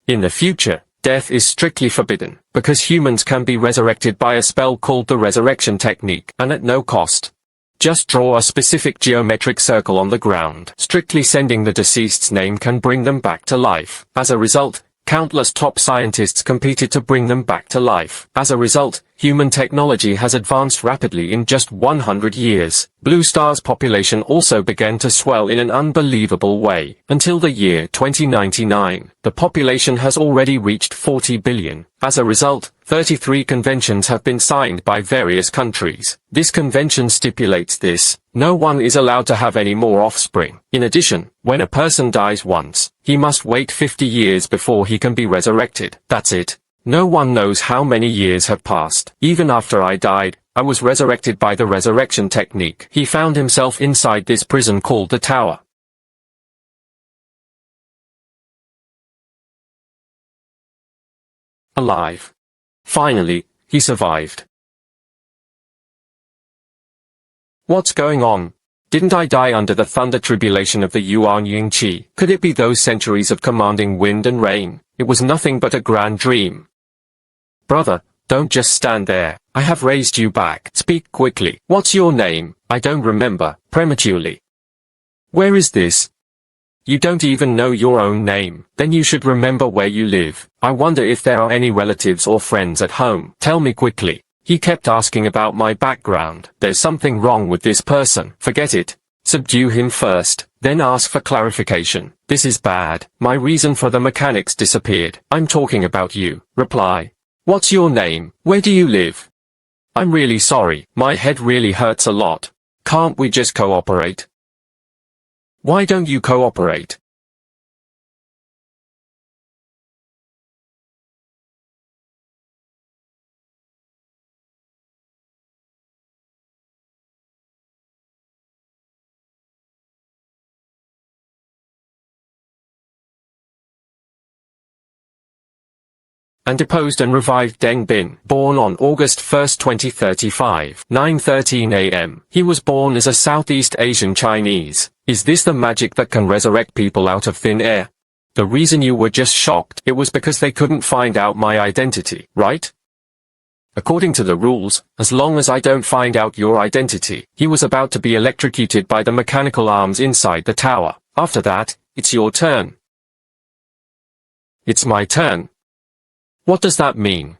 In the future, death is strictly forbidden, because humans can be resurrected by a spell called the resurrection technique, and at no cost. Just draw a specific geometric circle on the ground. Strictly sending the deceased's name can bring them back to life. As a result, countless top scientists competed to bring them back to life. As a result, human technology has advanced rapidly in just 100 years. Blue Star's population also began to swell in an unbelievable way. Until the year 2099, the population has already reached 40 billion. As a result, 33 conventions have been signed by various countries. This convention stipulates this: no one is allowed to have any more offspring. In addition, when a person dies once, he must wait 50 years before he can be resurrected. That's it. No one knows how many years have passed. Even after I died, I was resurrected by the resurrection technique. He found himself inside this prison called the Tower. Alive. Finally, he survived. What's going on? Didn't I die under the thunder tribulation of the Yuan Ying Qi? Could it be those centuries of commanding wind and rain? It was nothing but a grand dream. Brother, don't just stand there. I have raised you back. Speak quickly. What's your name? I don't remember. Prematurely. Where is this? You don't even know your own name. Then you should remember where you live. I wonder if there are any relatives or friends at home. Tell me quickly. He kept asking about my background. There's something wrong with this person. Forget it. Subdue him first, then ask for clarification. This is bad. My reason for the mechanics disappeared. I'm talking about you. Reply. What's your name? Where do you live? I'm really sorry. My head really hurts a lot. Can't we just cooperate? Why don't you cooperate? And deposed and revived Deng Bin, born on August 1, 2035, 9:13 a.m. He was born as a Southeast Asian Chinese. Is this the magic that can resurrect people out of thin air? The reason you were just shocked, it was because they couldn't find out my identity, right? According to the rules, as long as I don't find out your identity, he was about to be electrocuted by the mechanical arms inside the tower. After that, it's your turn. It's my turn. What does that mean?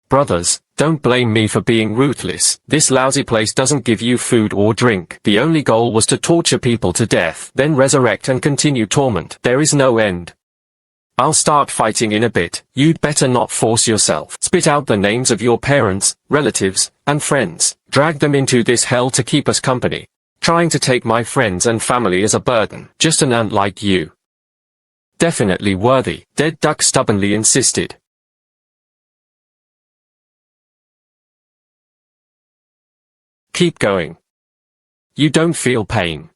Brothers, don't blame me for being ruthless. This lousy place doesn't give you food or drink. The only goal was to torture people to death, then resurrect and continue torment. There is no end. I'll start fighting in a bit. You'd better not force yourself. Spit out the names of your parents, relatives, and friends. Drag them into this hell to keep us company. Trying to take my friends and family is a burden. Just an ant like you. Definitely worthy. Dead Duck stubbornly insisted. Keep going. You don't feel pain.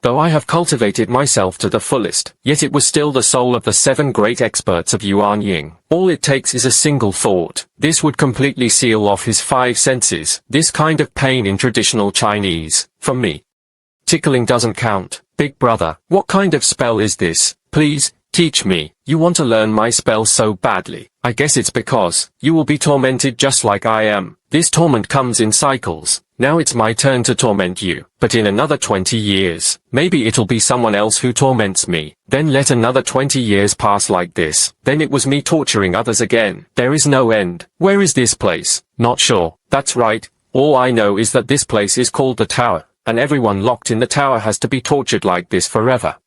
Though I have cultivated myself to the fullest, yet it was still the soul of the 7 great experts of Yuan Ying. All it takes is a single thought. This would completely seal off his 5 senses. This kind of pain in traditional Chinese, for me. Tickling doesn't count. Big brother, what kind of spell is this? Please, teach me. You want to learn my spell so badly. I guess it's because you will be tormented just like I am. This torment comes in cycles. Now it's my turn to torment you. But in another 20 years, maybe it'll be someone else who torments me. Then let another 20 years pass like this. Then it was me torturing others again. There is no end. Where is this place? Not sure. That's right. All I know is that this place is called the Tower. And everyone locked in the tower has to be tortured like this forever.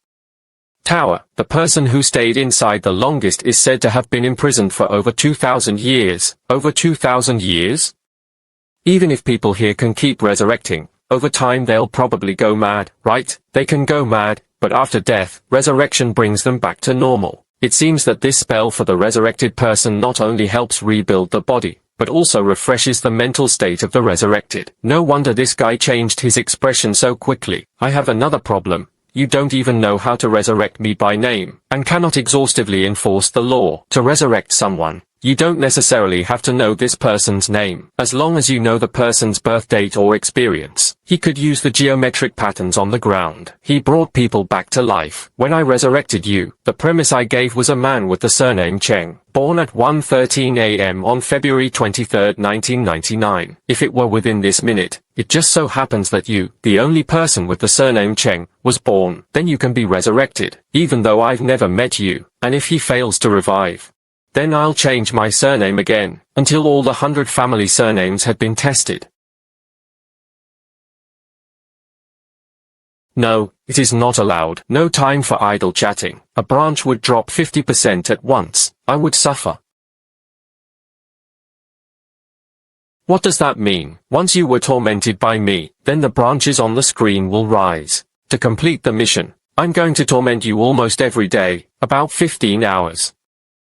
Tower, the person who stayed inside the longest is said to have been imprisoned for over 2,000 years. Over 2,000 years? Even if people here can keep resurrecting, over time they'll probably go mad, right? They can go mad, but after death, resurrection brings them back to normal. It seems that this spell for the resurrected person not only helps rebuild the body, but also refreshes the mental state of the resurrected. No wonder this guy changed his expression so quickly. I have another problem. You don't even know how to resurrect me by name, and cannot exhaustively enforce the law. To resurrect someone, You don't necessarily have to know this person's name, as long as you know the person's birth date or experience. He could use the geometric patterns on the ground. He brought people back to life. When I resurrected you, the premise I gave was a man with the surname Cheng, born at 1:13 a.m. on February 23, 1999. If it were within this minute, it just so happens that you, the only person with the surname Cheng, was born, then you can be resurrected, even though I've never met you. And if he fails to revive, then I'll change my surname again, until all the 100 family surnames had been tested. No, it is not allowed. No time for idle chatting. A branch would drop 50% at once. I would suffer. What does that mean? Once you were tormented by me, then the branches on the screen will rise. To complete the mission, I'm going to torment you almost every day, about 15 hours.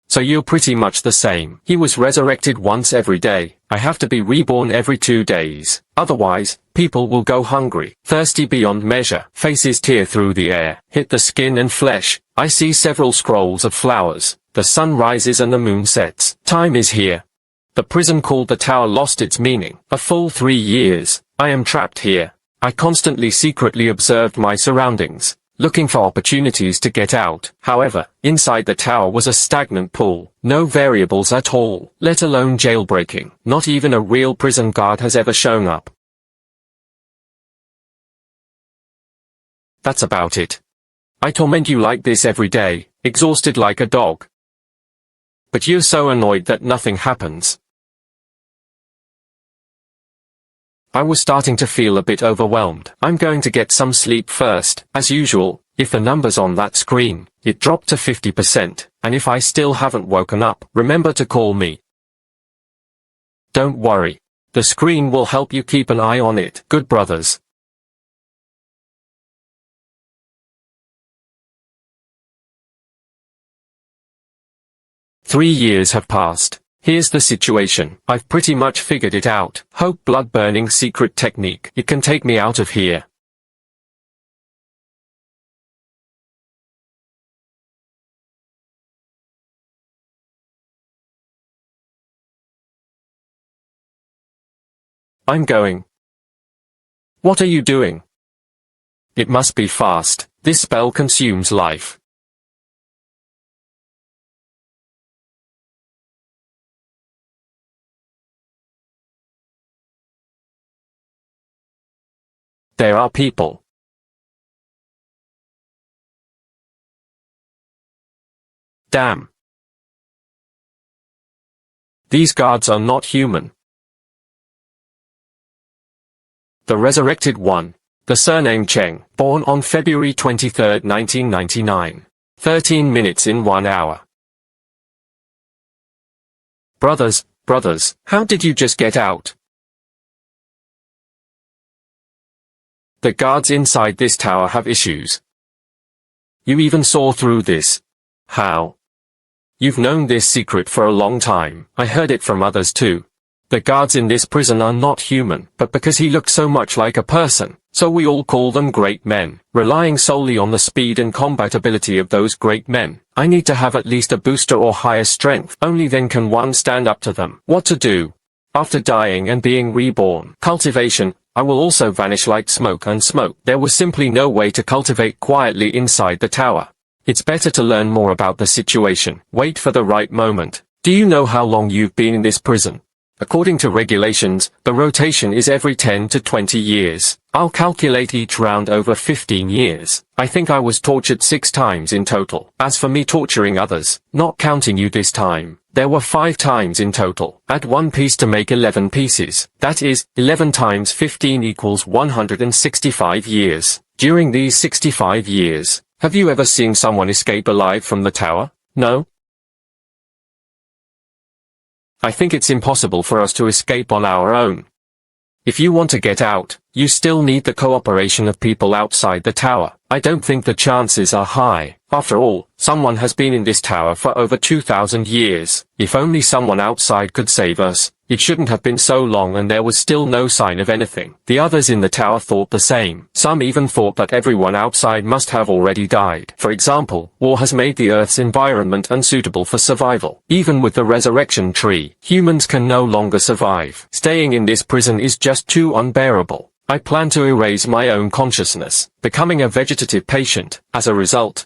So you're pretty much the same. He was resurrected once every day. I have to be reborn every 2 days. Otherwise, people will go hungry, thirsty beyond measure. Faces tear through the air, hit the skin and flesh. I see several scrolls of flowers. The sun rises and the moon sets. Time is here. The prison called the tower lost its meaning. A full 3 years. I am trapped here. I constantly secretly observed my surroundings, looking for opportunities to get out. However, inside the tower was a stagnant pool. No variables at all, let alone jailbreaking. Not even a real prison guard has ever shown up. That's about it. I torment you like this every day, exhausted like a dog. But you're so annoyed that nothing happens. I was starting to feel a bit overwhelmed. I'm going to get some sleep first. As usual, if the numbers on that screen, it dropped to 50%, and if I still haven't woken up, remember to call me. Don't worry. The screen will help you keep an eye on it. Good brothers. "3 years have passed. Here's the situation. I've pretty much figured it out. Hope blood-burning secret technique. It can take me out of here. I'm going." What are you doing? It must be fast. This spell consumes life. There are people. Damn. These guards are not human. The resurrected one. The surname Cheng, born on February 23, 1999. 13 minutes in 1 hour. Brothers, how did you just get out? The guards inside this tower have issues. You even saw through this. How? You've known this secret for a long time. I heard it from others too. The guards in this prison are not human, but because he looked so much like a person, so we all call them great men. Relying solely on the speed and combat ability of those great men, I need to have at least a booster or higher strength. Only then can one stand up to them. What to do? After dying and being reborn. Cultivation. I will also vanish like smoke and smoke. There was simply no way to cultivate quietly inside the tower. It's better to learn more about the situation. Wait for the right moment. Do you know how long you've been in this prison? According to regulations, the rotation is every 10 to 20 years. I'll calculate each round over 15 years. I think I was tortured 6 times in total. As for me torturing others, not counting you this time, there were 5 times in total. Add 1 piece to make 11 pieces. That is, 11 times 15 equals 165 years. During these 65 years, have you ever seen someone escape alive from the tower? No? I think it's impossible for us to escape on our own. If you want to get out, you still need the cooperation of people outside the tower. I don't think the chances are high. After all, someone has been in this tower for over 2,000 years. If only someone outside could save us. It shouldn't have been so long and there was still no sign of anything. The others in the tower thought the same. Some even thought that everyone outside must have already died. For example, war has made the Earth's environment unsuitable for survival. Even with the resurrection tree, humans can no longer survive. Staying in this prison is just too unbearable. I plan to erase my own consciousness, becoming a vegetative patient. As a result,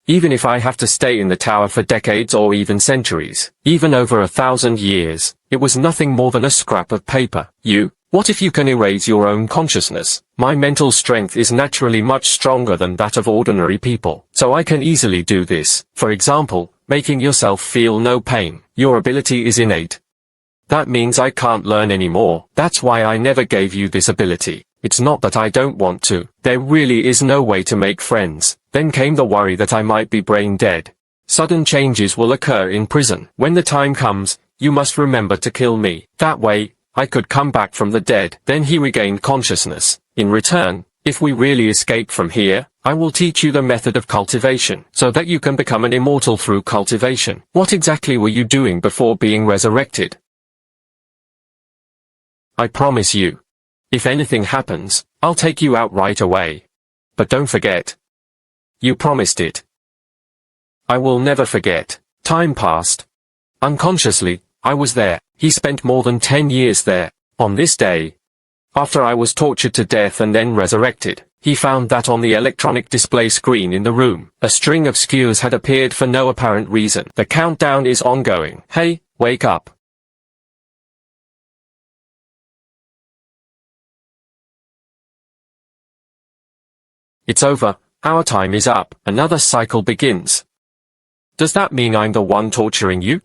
even if I have to stay in the tower for decades or even centuries, even over 1,000 years, it was nothing more than a scrap of paper. What if you can erase your own consciousness? My mental strength is naturally much stronger than that of ordinary people, so I can easily do this. For example, making yourself feel no pain. Your ability is innate. That means I can't learn anymore. That's why I never gave you this ability. It's not that I don't want to. There really is no way to make friends. Then came the worry that I might be brain dead. Sudden changes will occur in prison. When the time comes, you must remember to kill me. That way, I could come back from the dead. Then he regained consciousness. In return, if we really escape from here, I will teach you the method of cultivation, so that you can become an immortal through cultivation. What exactly were you doing before being resurrected? I promise you. If anything happens, I'll take you out right away. But don't forget. You promised it. I will never forget. Time passed. Unconsciously, I was there. He spent more than 10 years there. On this day, after I was tortured to death and then resurrected, he found that on the electronic display screen in the room, a string of skewers had appeared for no apparent reason. The countdown is ongoing. Hey, wake up. It's over. Our time is up. Another cycle begins. Does that mean I'm the one torturing you?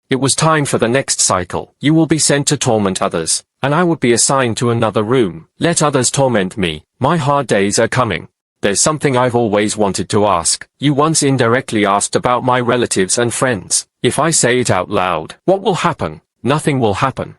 It was time for the next cycle. You will be sent to torment others, and I would be assigned to another room. Let others torment me. My hard days are coming. There's something I've always wanted to ask. You once indirectly asked about my relatives and friends. If I say it out loud, what will happen? Nothing will happen.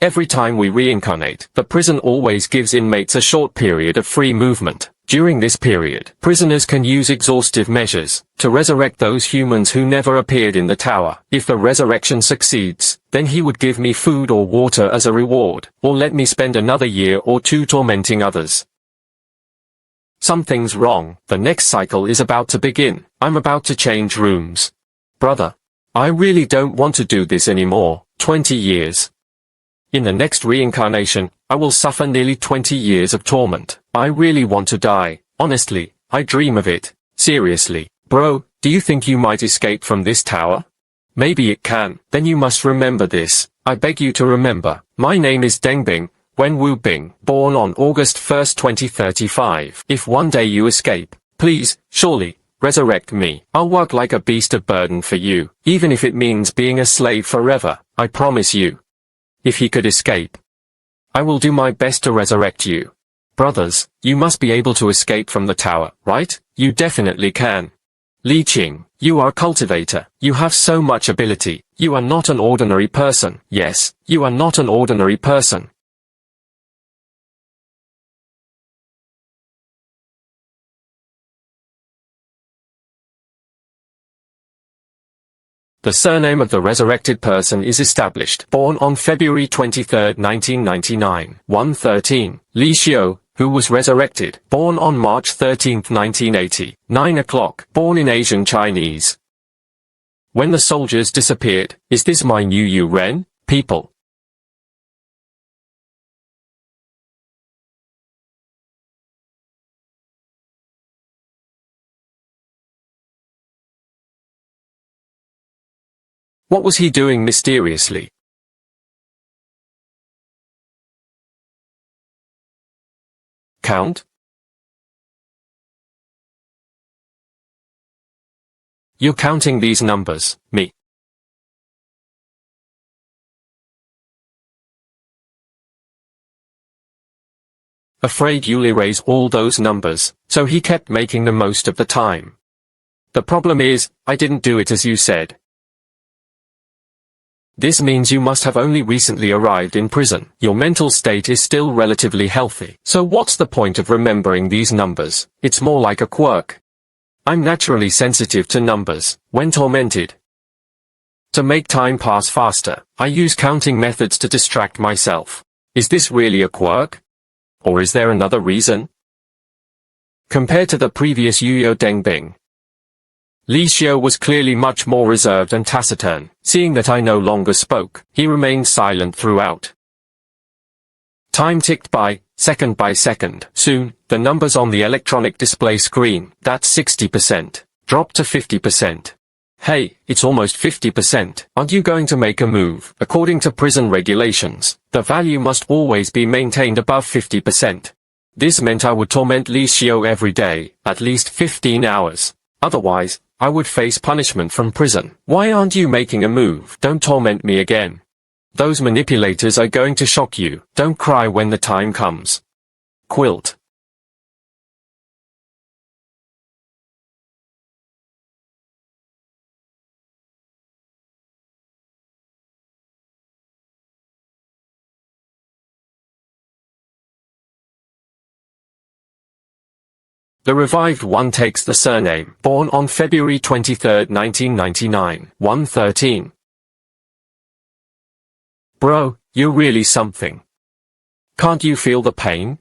Every time we reincarnate, the prison always gives inmates a short period of free movement. During this period, prisoners can use exhaustive measures to resurrect those humans who never appeared in the tower. If the resurrection succeeds, then he would give me food or water as a reward, or let me spend another year or two tormenting others. Something's wrong. The next cycle is about to begin. I'm about to change rooms. Brother, I really don't want to do this anymore. 20 years. In the next reincarnation, I will suffer nearly 20 years of torment. I really want to die. Honestly, I dream of it. Seriously. Bro, do you think you might escape from this tower? Maybe it can. Then you must remember this. I beg you to remember. My name is Dengbing, Wenwu Bing, born on August 1st, 2035. If one day you escape, please, surely, resurrect me. I'll work like a beast of burden for you, even if it means being a slave forever. I promise you. If he could escape, I will do my best to resurrect you. Brothers, you must be able to escape from the tower, right? You definitely can. Li Qing, you are a cultivator. You have so much ability. You are not an ordinary person. Yes, you are not an ordinary person. The surname of the resurrected person is established. Born on February 23, 1999. 113. Li Xiu, who was resurrected. Born on March 13, 1980. 9 o'clock. Born in Asian Chinese. When the soldiers disappeared, is this my new Yu Ren? People. What was he doing mysteriously? Count? You're counting these numbers, me. Afraid you'll erase all those numbers, so he kept making the most of the time. The problem is, I didn't do it as you said. This means you must have only recently arrived in prison. Your mental state is still relatively healthy. So what's the point of remembering these numbers? It's more like a quirk. I'm naturally sensitive to numbers, when tormented. To make time pass faster, I use counting methods to distract myself. Is this really a quirk? Or is there another reason? Compared to the previous Yuyo Dengbing, Li Xiu was clearly much more reserved and taciturn. Seeing that I no longer spoke, he remained silent throughout. Time ticked by, second by second. Soon, the numbers on the electronic display screen, that's 60%, dropped to 50%. Hey, it's almost 50%. Aren't you going to make a move? According to prison regulations, the value must always be maintained above 50%. This meant I would torment Li Xiu every day, at least 15 hours. Otherwise, I would face punishment from prison. Why aren't you making a move? Don't torment me again. Those manipulators are going to shock you. Don't cry when the time comes. Quilt. The revived one takes the surname, born on February 23, 1999, 113. Bro, you're really something. Can't you feel the pain?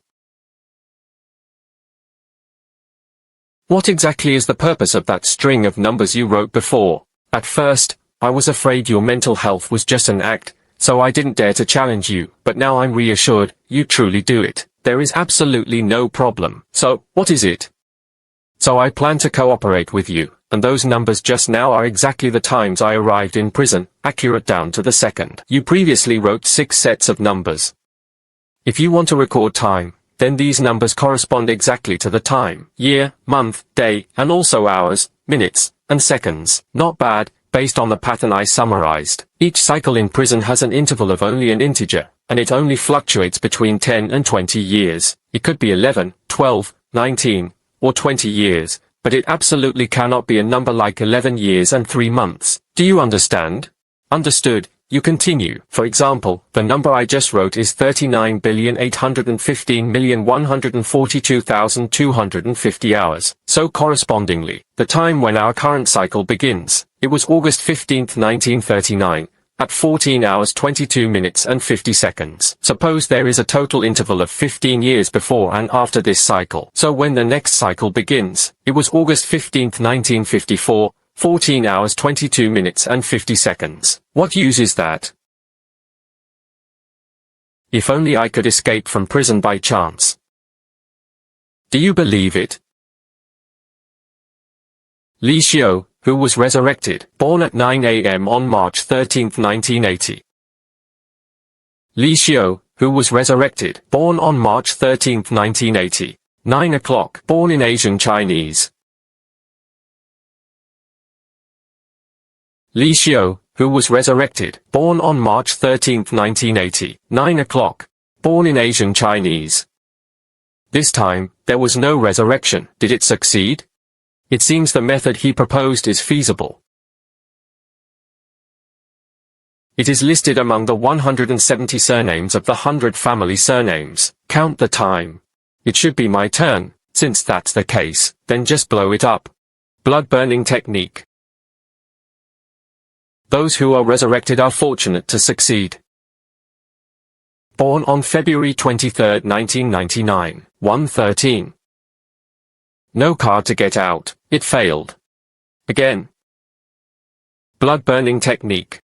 What exactly is the purpose of that string of numbers you wrote before? At first, I was afraid your mental health was just an act, so I didn't dare to challenge you, but now I'm reassured, you truly do it. There is absolutely no problem. So, what is it? So I plan to cooperate with you, and those numbers just now are exactly the times I arrived in prison, accurate down to the second. You previously wrote 6 sets of numbers. If you want to record time, then these numbers correspond exactly to the time, year, month, day, and also hours, minutes, and seconds. Not bad, based on the pattern I summarized. Each cycle in prison has an interval of only an integer, and it only fluctuates between 10 and 20 years. It could be 11, 12, 19, or 20 years, but it absolutely cannot be a number like 11 years and 3 months. Do you understand? Understood. You continue. For example, the number I just wrote is 39,815,142,250 hours. So correspondingly, the time when our current cycle begins, it was August 15, 1939. At 14 hours 22 minutes and 50 seconds. Suppose there is a total interval of 15 years before and after this cycle. So when the next cycle begins, it was August 15, 1954, 14 hours 22 minutes and 50 seconds. What use is that? If only I could escape from prison by chance. Do you believe it? Li Xiu, who was resurrected, born at 9 a.m. on March 13, 1980. Li Xiu, who was resurrected, born on March 13, 1980. 9 o'clock, born in Asian Chinese. Li Xiu, who was resurrected, born on March 13, 1980. 9 o'clock, born in Asian Chinese. This time, there was no resurrection. Did it succeed? It seems the method he proposed is feasible. It is listed among the 170 surnames of the 100 family surnames. Count the time. It should be my turn. Since that's the case, then just blow it up. Blood burning technique. Those who are resurrected are fortunate to succeed. Born on February 23, 1999, 113. No card to get out. It failed. Again. Blood burning technique.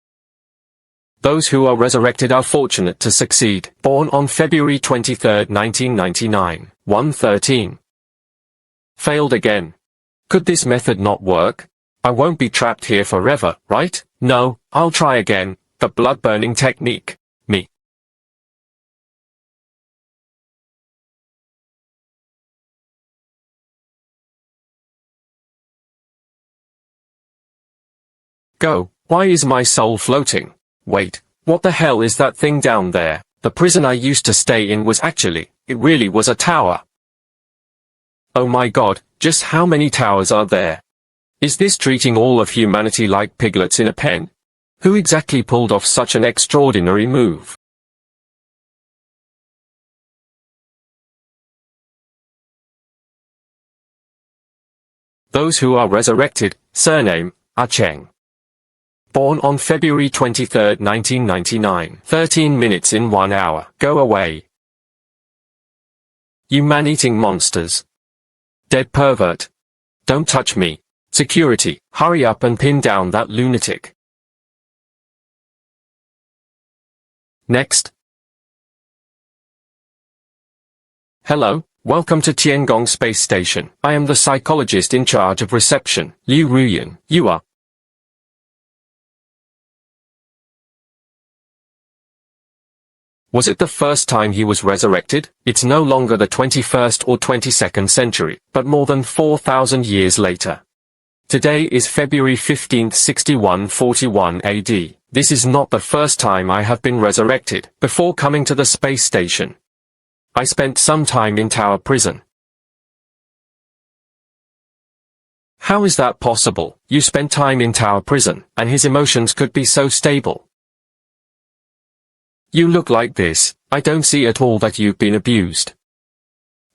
Those who are resurrected are fortunate to succeed. Born on February 23, 1999, 113. Failed again. Could this method not work? I won't be trapped here forever, right? No, I'll try again. The blood burning technique. Me. Go. Why is my soul floating? Wait, what the hell is that thing down there? The prison I used to stay in was actually, it really was a tower. Oh my god, just how many towers are there? Is this treating all of humanity like piglets in a pen? Who exactly pulled off such an extraordinary move? Those who are resurrected, surname, Cheng. Born on February 23, 1999. 13 minutes in 1 hour. Go away. You man-eating monsters. Dead pervert. Don't touch me. Security, hurry up and pin down that lunatic. Next. Hello, welcome to Tiangong Space Station. I am the psychologist in charge of reception, Liu Ruyan. You are. Was it the first time he was resurrected? It's no longer the 21st or 22nd century, but more than 4,000 years later. Today is February 15, 6141 AD. This is not the first time I have been resurrected. Before coming to the space station, I spent some time in Tower Prison. How is that possible? You spent time in Tower Prison, and his emotions could be so stable. You look like this. I don't see at all that you've been abused.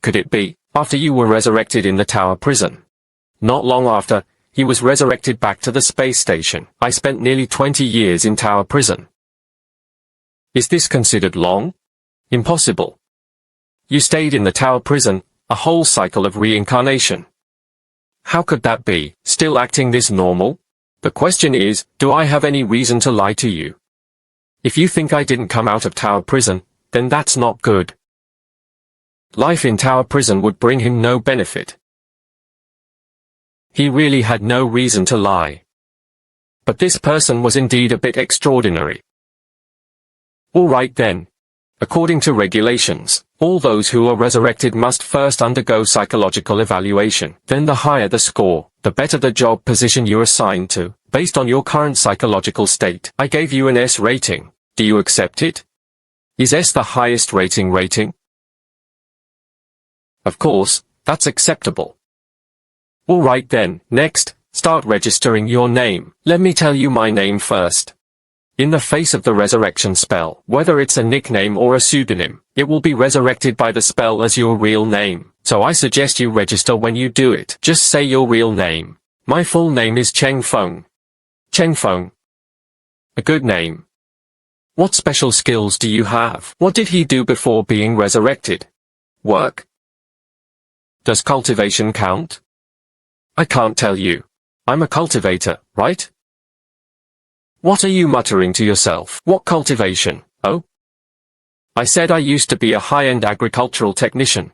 Could it be, after you were resurrected in the Tower Prison? Not long after, he was resurrected back to the space station. I spent nearly 20 years in Tower Prison. Is this considered long? Impossible. You stayed in the Tower Prison, a whole cycle of reincarnation. How could that be, still acting this normal? The question is, do I have any reason to lie to you? If you think I didn't come out of Tower Prison, then that's not good. Life in Tower Prison would bring him no benefit. He really had no reason to lie. But this person was indeed a bit extraordinary. All right then. According to regulations, all those who are resurrected must first undergo psychological evaluation. Then the higher the score, the better the job position you're assigned to. Based on your current psychological state, I gave you an S rating. Do you accept it? Is S the highest rating? Of course, that's acceptable. All right then, next, start registering your name. Let me tell you my name first. In the face of the resurrection spell, whether it's a nickname or a pseudonym, it will be resurrected by the spell as your real name. So I suggest you register when you do it. Just say your real name. My full name is Cheng Feng. Cheng Feng. A good name. What special skills do you have? What did he do before being resurrected? Work? Does cultivation count? I can't tell you. I'm a cultivator, right? What are you muttering to yourself? What cultivation? Oh? I said I used to be a high-end agricultural technician,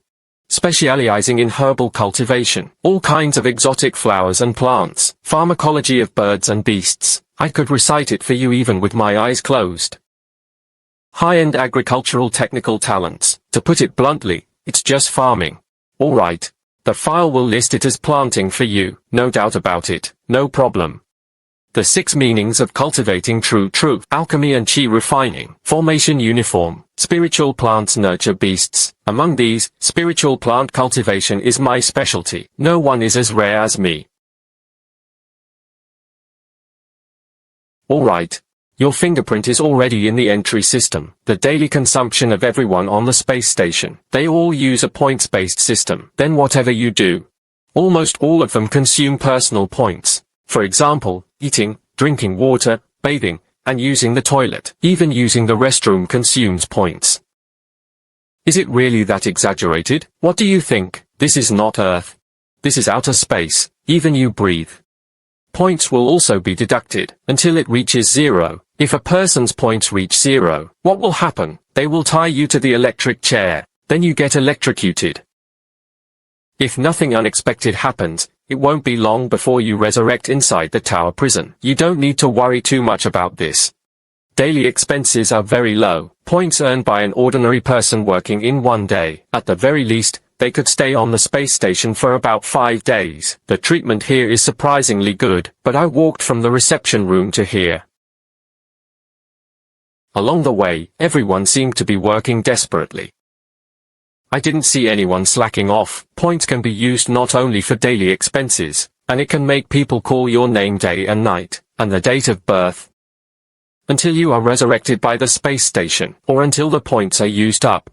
specializing in herbal cultivation, all kinds of exotic flowers and plants, pharmacology of birds and beasts. I could recite it for you even with my eyes closed. High-end agricultural technical talents. To put it bluntly, it's just farming. All right. The file will list it as planting for you, no doubt about it, no problem. The 6 meanings of cultivating true truth. Alchemy and chi refining. Formation uniform. Spiritual plants nurture beasts. Among these, spiritual plant cultivation is my specialty. No one is as rare as me. All right. Your fingerprint is already in the entry system. The daily consumption of everyone on the space station. They all use a points-based system. Then whatever you do, almost all of them consume personal points. For example, eating, drinking water, bathing, and using the toilet. Even using the restroom consumes points. Is it really that exaggerated? What do you think? This is not Earth. This is outer space. Even you breathe. Points will also be deducted until it reaches 0. If a person's points reach 0, what will happen? They will tie you to the electric chair. Then you get electrocuted. If nothing unexpected happens, it won't be long before you resurrect inside the Tower Prison. You don't need to worry too much about this. Daily expenses are very low. Points earned by an ordinary person working in 1 day. At the very least, they could stay on the space station for about 5 days. The treatment here is surprisingly good, but I walked from the reception room to here. Along the way, everyone seemed to be working desperately. I didn't see anyone slacking off. Points can be used not only for daily expenses, and it can make people call your name day and night, and the date of birth. until you are resurrected by the space station, or until the points are used up.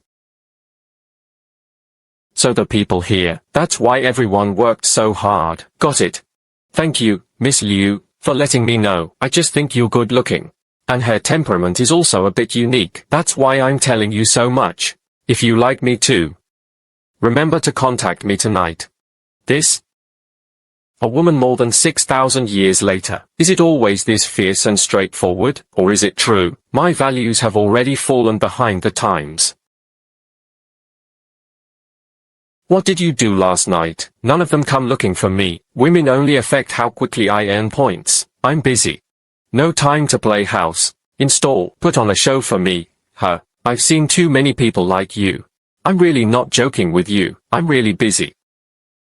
So the people here, that's why everyone worked so hard. Got it. Thank you, Miss Liu, for letting me know. I just think you're good looking. And her temperament is also a bit unique. That's why I'm telling you so much. If you like me too, remember to contact me tonight. This? A woman more than 6,000 years later. Is it always this fierce and straightforward, or is it true? My values have already fallen behind the times. What did you do last night? None of them come looking for me. Women only affect how quickly I earn points. I'm busy. No time to play house. Install. Put on a show for me. Huh. I've seen too many people like you. I'm really not joking with you. I'm really busy.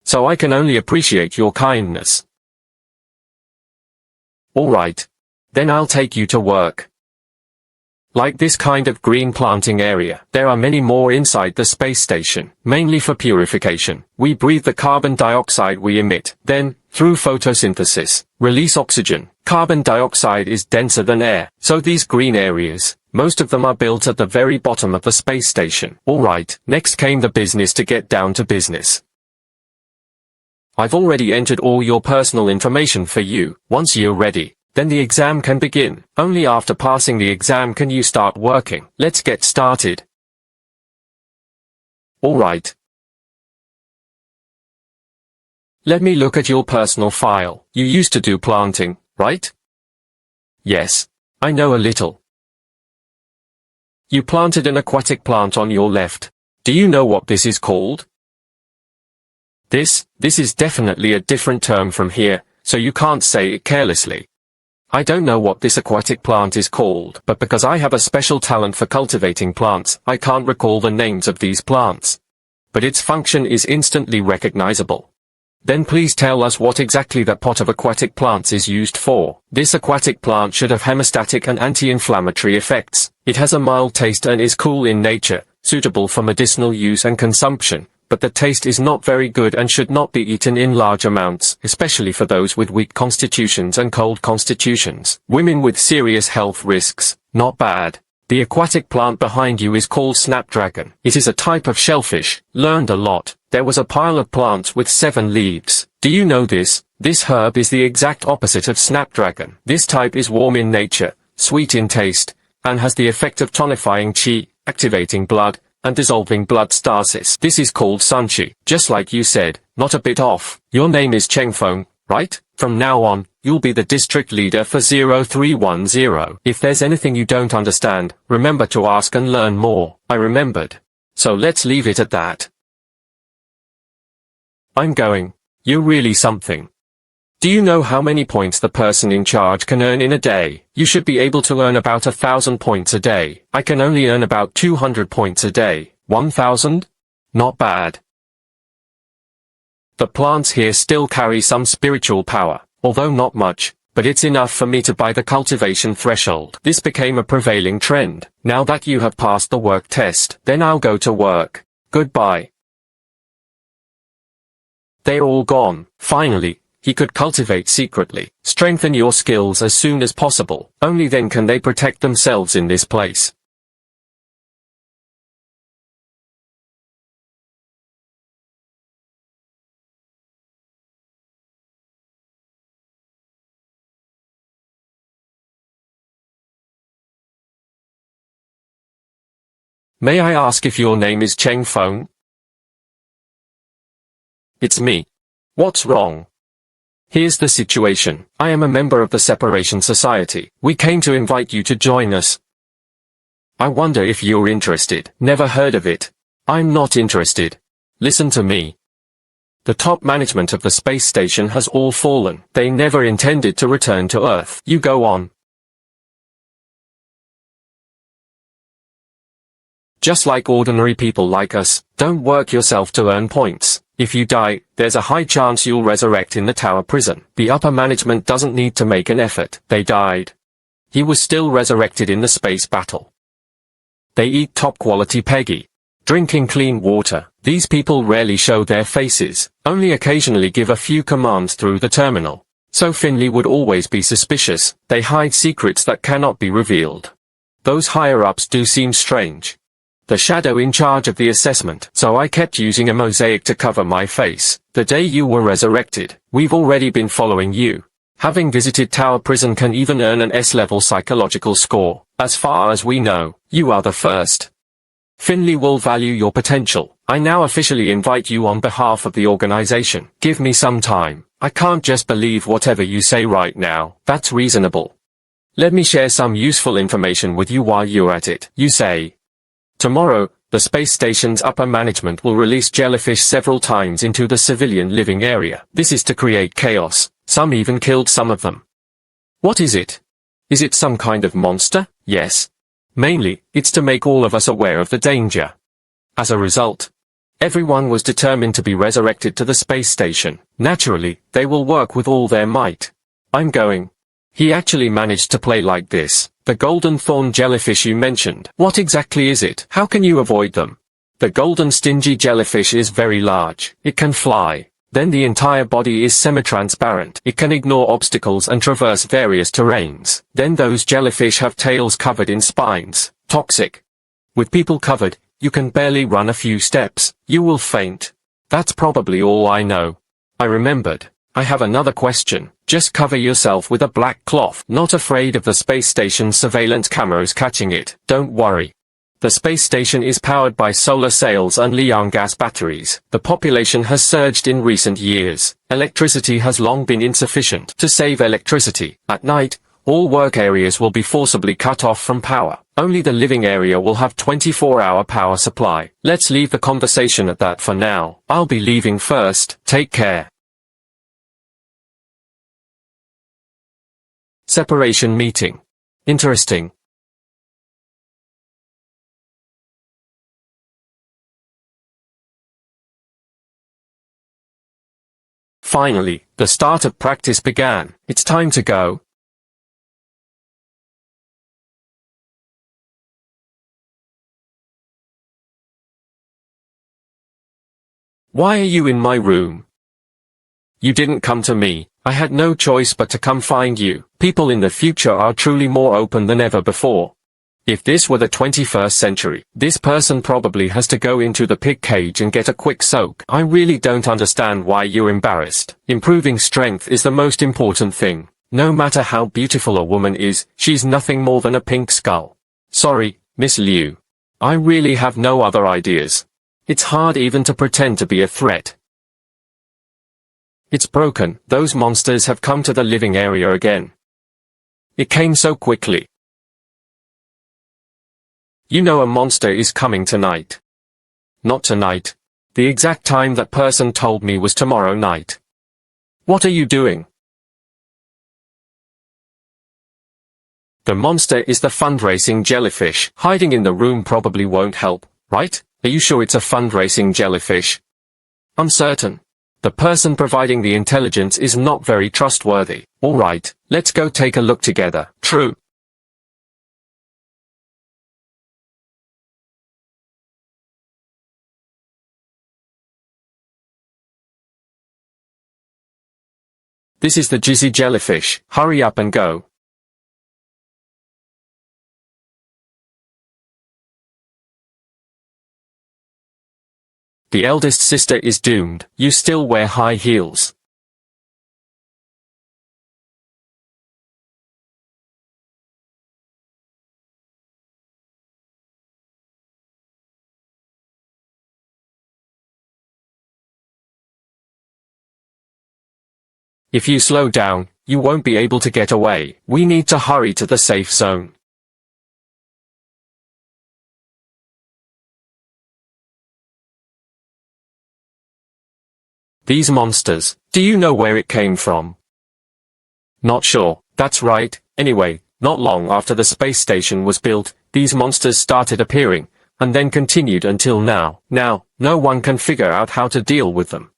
So I can only appreciate your kindness. Alright. Then I'll take you to work. Like this kind of green planting area, there are many more inside the space station, mainly for purification. We breathe the carbon dioxide we emit, then, through photosynthesis, release oxygen. Carbon dioxide is denser than air, so these green areas, most of them are built at the very bottom of the space station. Alright, next came the business to get down to business. I've already entered all your personal information for you. Once you're ready, then the exam can begin. Only after passing the exam can you start working. Let's get started. Alright. Let me look at your personal file. You used to do planting, right? Yes. I know a little. You planted an aquatic plant on your left. Do you know what this is called? This is definitely a different term from here, so you can't say it carelessly. I don't know what this aquatic plant is called, but because I have a special talent for cultivating plants, I can't recall the names of these plants. But its function is instantly recognizable. Then please tell us what exactly that pot of aquatic plants is used for. This aquatic plant should have hemostatic and anti-inflammatory effects. It has a mild taste and is cool in nature, suitable for medicinal use and consumption. But the taste is not very good and should not be eaten in large amounts, especially for those with weak constitutions and cold constitutions. Women with serious health risks. Not bad. The aquatic plant behind you is called snapdragon. It is a type of shellfish. Learned a lot. There was a pile of plants with 7 leaves. Do you know this? This herb is the exact opposite of snapdragon. This type is warm in nature, sweet in taste, and has the effect of tonifying qi, activating blood, and dissolving blood stasis. This is called sunchi. Just like you said, not a bit off. Your name is Chengfeng, right? From now on, you'll be the district leader for 0310. If there's anything you don't understand, remember to ask and learn more. I remembered. So let's leave it at that. I'm going. You're really something. Do you know how many points the person in charge can earn in a day? You should be able to earn about 1,000 points a day. I can only earn about 200 points a day. 1,000? Not bad. The plants here still carry some spiritual power, although not much, but it's enough for me to buy the cultivation threshold. This became a prevailing trend. Now that you have passed the work test, then I'll go to work. Goodbye. They're all gone. Finally. He could cultivate secretly. Strengthen your skills as soon as possible. Only then can they protect themselves in this place. May I ask if your name is Cheng Feng? It's me. What's wrong? Here's the situation. I am a member of the Separation Society. We came to invite you to join us. I wonder if you're interested. Never heard of it. I'm not interested. Listen to me. The top management of the space station has all fallen. They never intended to return to Earth. You go on. Just like ordinary people like us, don't work yourself to earn points. If you die, there's a high chance you'll resurrect in the tower prison. The upper management doesn't need to make an effort. They died. He was still resurrected in the space battle. They eat top-quality Peggy. Drinking clean water. These people rarely show their faces, only occasionally give a few commands through the terminal. So Finley would always be suspicious. They hide secrets that cannot be revealed. Those higher-ups do seem strange. The shadow in charge of the assessment, so I kept using a mosaic to cover my face. The day you were resurrected, we've already been following you. Having visited Tower Prison can even earn an S-level psychological score. As far as we know, you are the first. Finley will value your potential. I now officially invite you on behalf of the organization. Give me some time. I can't just believe whatever you say right now. That's reasonable. Let me share some useful information with you while you're at it. You say, tomorrow, the space station's upper management will release jellyfish several times into the civilian living area. This is to create chaos. Some even killed some of them. What is it? Is it some kind of monster? Yes. Mainly, it's to make all of us aware of the danger. As a result, everyone was determined to be resurrected to the space station. Naturally, they will work with all their might. I'm going. He actually managed to play like this. The golden thorn jellyfish you mentioned. What exactly is it? How can you avoid them? The golden stingy jellyfish is very large. It can fly. Then the entire body is semi-transparent. It can ignore obstacles and traverse various terrains. Then those jellyfish have tails covered in spines. Toxic. With people covered, you can barely run a few steps. You will faint. That's probably all I know. I remembered. I have another question. Just cover yourself with a black cloth. Not afraid of the space station's surveillance cameras catching it. Don't worry. The space station is powered by solar sails and Liang gas batteries. The population has surged in recent years. Electricity has long been insufficient. To save electricity, at night, all work areas will be forcibly cut off from power. Only the living area will have 24-hour power supply. Let's leave the conversation at that for now. I'll be leaving first. Take care. Separation meeting. Interesting. Finally, the start of practice began. It's time to go. Why are you in my room? You didn't come to me. I had no choice but to come find you. People in the future are truly more open than ever before. If this were the 21st century, this person probably has to go into the pig cage and get a quick soak. I really don't understand why you're embarrassed. Improving strength is the most important thing. No matter how beautiful a woman is, she's nothing more than a pink skull. Sorry, Miss Liu. I really have no other ideas. It's hard even to pretend to be a threat. It's broken. Those monsters have come to the living area again. It came so quickly. You know a monster is coming tonight. Not tonight. The exact time that person told me was tomorrow night. What are you doing? The monster is the fundraising jellyfish. Hiding in the room probably won't help, right? Are you sure it's a fundraising jellyfish? I'm certain. The person providing the intelligence is not very trustworthy. Alright, let's go take a look together. True. This is the Jizzy jellyfish. Hurry up and go. The eldest sister is doomed. You still wear high heels. If you slow down, you won't be able to get away. We need to hurry to the safe zone. These monsters, do you know where it came from? Not sure. That's right. Anyway, not long after the space station was built, these monsters started appearing, and then continued until now. Now, no one can figure out how to deal with them.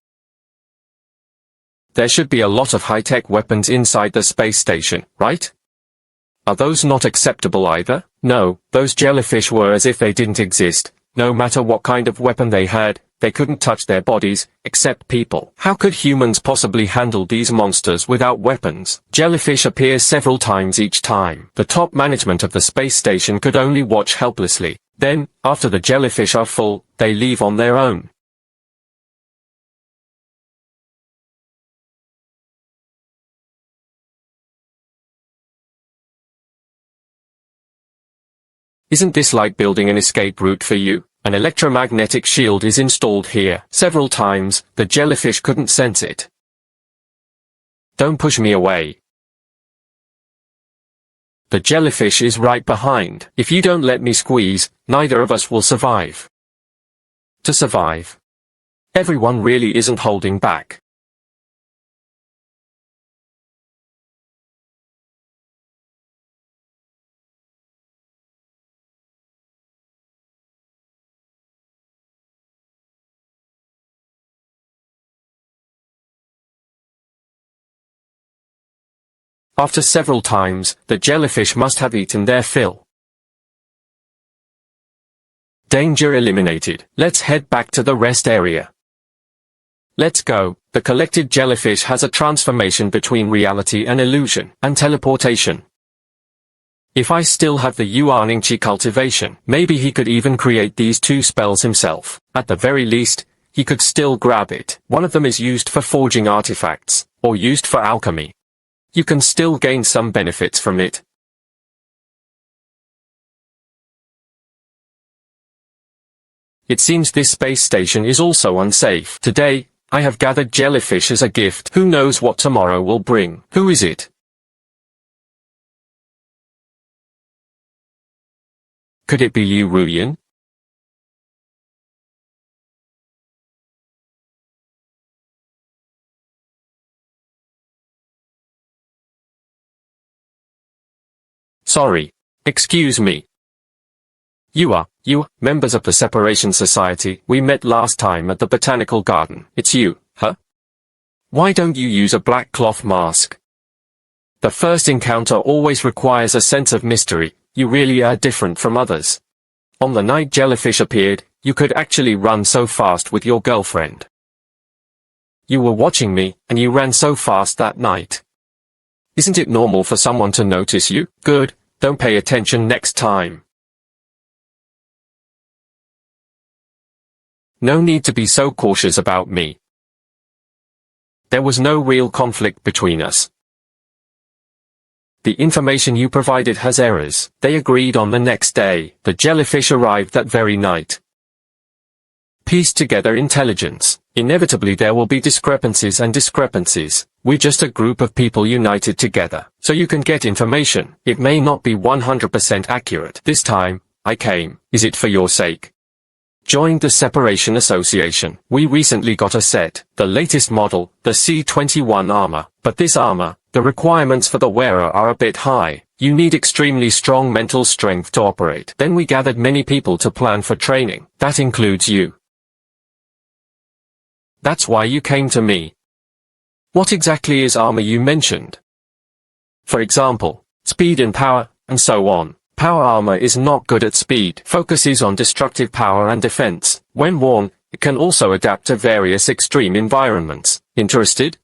There should be a lot of high-tech weapons inside the space station, right? Are those not acceptable either? No, those jellyfish were as if they didn't exist. No matter what kind of weapon they had, they couldn't touch their bodies, except people. How could humans possibly handle these monsters without weapons? Jellyfish appear several times each time. The top management of the space station could only watch helplessly. Then, after the jellyfish are full, they leave on their own. Isn't this like building an escape route for you? An electromagnetic shield is installed here. Several times, the jellyfish couldn't sense it. Don't push me away. The jellyfish is right behind. If you don't let me squeeze, neither of us will survive. To survive. Everyone really isn't holding back. After several times, the jellyfish must have eaten their fill. Danger eliminated. Let's head back to the rest area. Let's go. The collected jellyfish has a transformation between reality and illusion, and teleportation. If I still have the Yuan-Ingchi cultivation, maybe he could even create these two spells himself. At the very least, he could still grab it. One of them is used for forging artifacts, or used for alchemy. You can still gain some benefits from it. It seems this space station is also unsafe. Today, I have gathered jellyfish as a gift. Who knows what tomorrow will bring? Who is it? Could it be you, Ruyan? Sorry. Excuse me. You, members of the Separation Society, we met last time at the Botanical Garden. It's you, huh? Why don't you use a black cloth mask? The first encounter always requires a sense of mystery. You really are different from others. On the night jellyfish appeared, you could actually run so fast with your girlfriend. You were watching me, and you ran so fast that night. Isn't it normal for someone to notice you? Good. Don't pay attention next time. No need to be so cautious about me. There was no real conflict between us. The information you provided has errors. They agreed on the next day. The jellyfish arrived that very night. Piece together intelligence. Inevitably there will be discrepancies and discrepancies. We're just a group of people united together. So you can get information. It may not be 100% accurate. This time, I came. Is it for your sake? Joined the Separation Association. We recently got a set. The latest model, the C-21 armor. But this armor, the requirements for the wearer are a bit high. You need extremely strong mental strength to operate. Then we gathered many people to plan for training. That includes you. That's why you came to me. What exactly is armor you mentioned? For example, speed and power, and so on. Power armor is not good at speed. Focuses on destructive power and defense. When worn, it can also adapt to various extreme environments. Interested?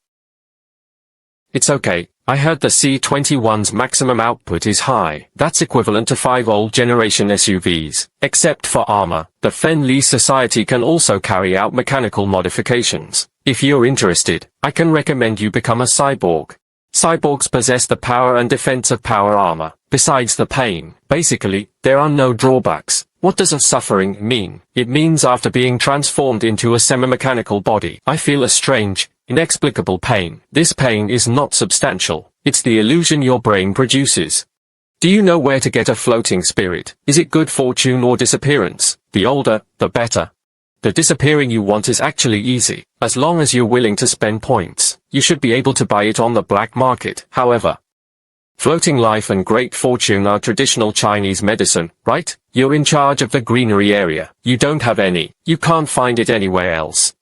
It's okay. I heard the C-21's maximum output is high. That's equivalent to 5 old generation SUVs. Except for armor, the Fen-Li Society can also carry out mechanical modifications. If you're interested, I can recommend you become a cyborg. Cyborgs possess the power and defense of power armor, besides the pain. Basically, there are no drawbacks. What does of suffering mean? It means after being transformed into a semi-mechanical body, I feel a strange, inexplicable pain. This pain is not substantial. It's the illusion your brain produces. Do you know where to get a floating spirit? Is it good fortune or disappearance? The older, the better. The disappearing you want is actually easy. As long as you're willing to spend points, you should be able to buy it on the black market. However, floating life and great fortune are traditional Chinese medicine, right? You're in charge of the greenery area. You don't have any. You can't find it anywhere else.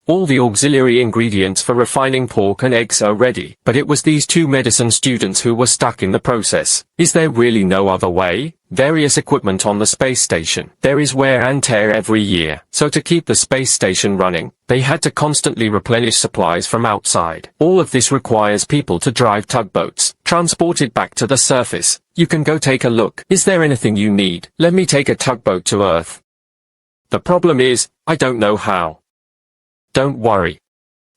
All the auxiliary ingredients for refining pork and eggs are ready, but it was these two medicine students who were stuck in the process. Is there really no other way? Various equipment on the space station. There is wear and tear every year, so to keep the space station running, they had to constantly replenish supplies from outside. All of this requires people to drive tugboats, transport it back to the surface. You can go take a look. Is there anything you need? Let me take a tugboat to Earth. The problem is, I don't know how. Don't worry.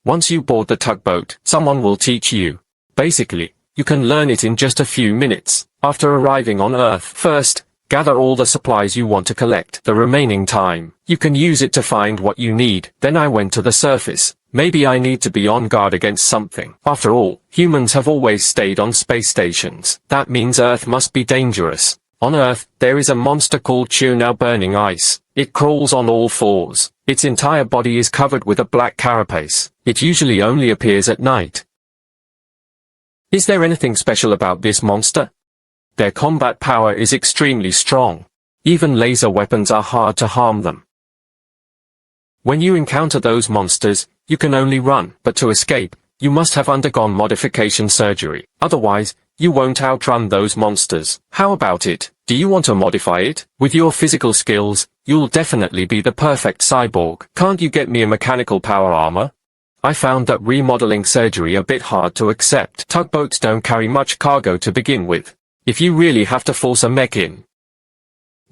Once you board the tugboat, someone will teach you. Basically, you can learn it in just a few minutes. After arriving on Earth, first, gather all the supplies you want to collect. The remaining time, you can use it to find what you need. Then I went to the surface. Maybe I need to be on guard against something. After all, humans have always stayed on space stations. That means Earth must be dangerous. On Earth, there is a monster called Tuna burning ice. It crawls on all fours. Its entire body is covered with a black carapace. It usually only appears at night. Is there anything special about this monster? Their combat power is extremely strong. Even laser weapons are hard to harm them. When you encounter those monsters, you can only run, but to escape, you must have undergone modification surgery. Otherwise, you won't outrun those monsters. How about it? Do you want to modify it? With your physical skills, you'll definitely be the perfect cyborg. Can't you get me a mechanical power armor? I found that remodeling surgery a bit hard to accept. Tugboats don't carry much cargo to begin with. If you really have to force a mech in,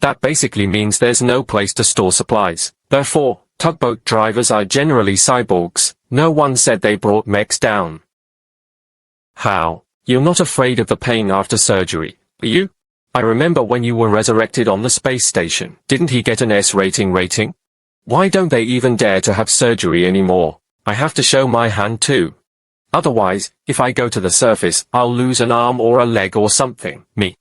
that basically means there's no place to store supplies. Therefore, tugboat drivers are generally cyborgs. No one said they brought mechs down. How? You're not afraid of the pain after surgery, are you? I remember when you were resurrected on the space station. Didn't he get an S rating? Why don't they even dare to have surgery anymore? I have to show my hand too. Otherwise, if I go to the surface, I'll lose an arm or a leg or something. Me.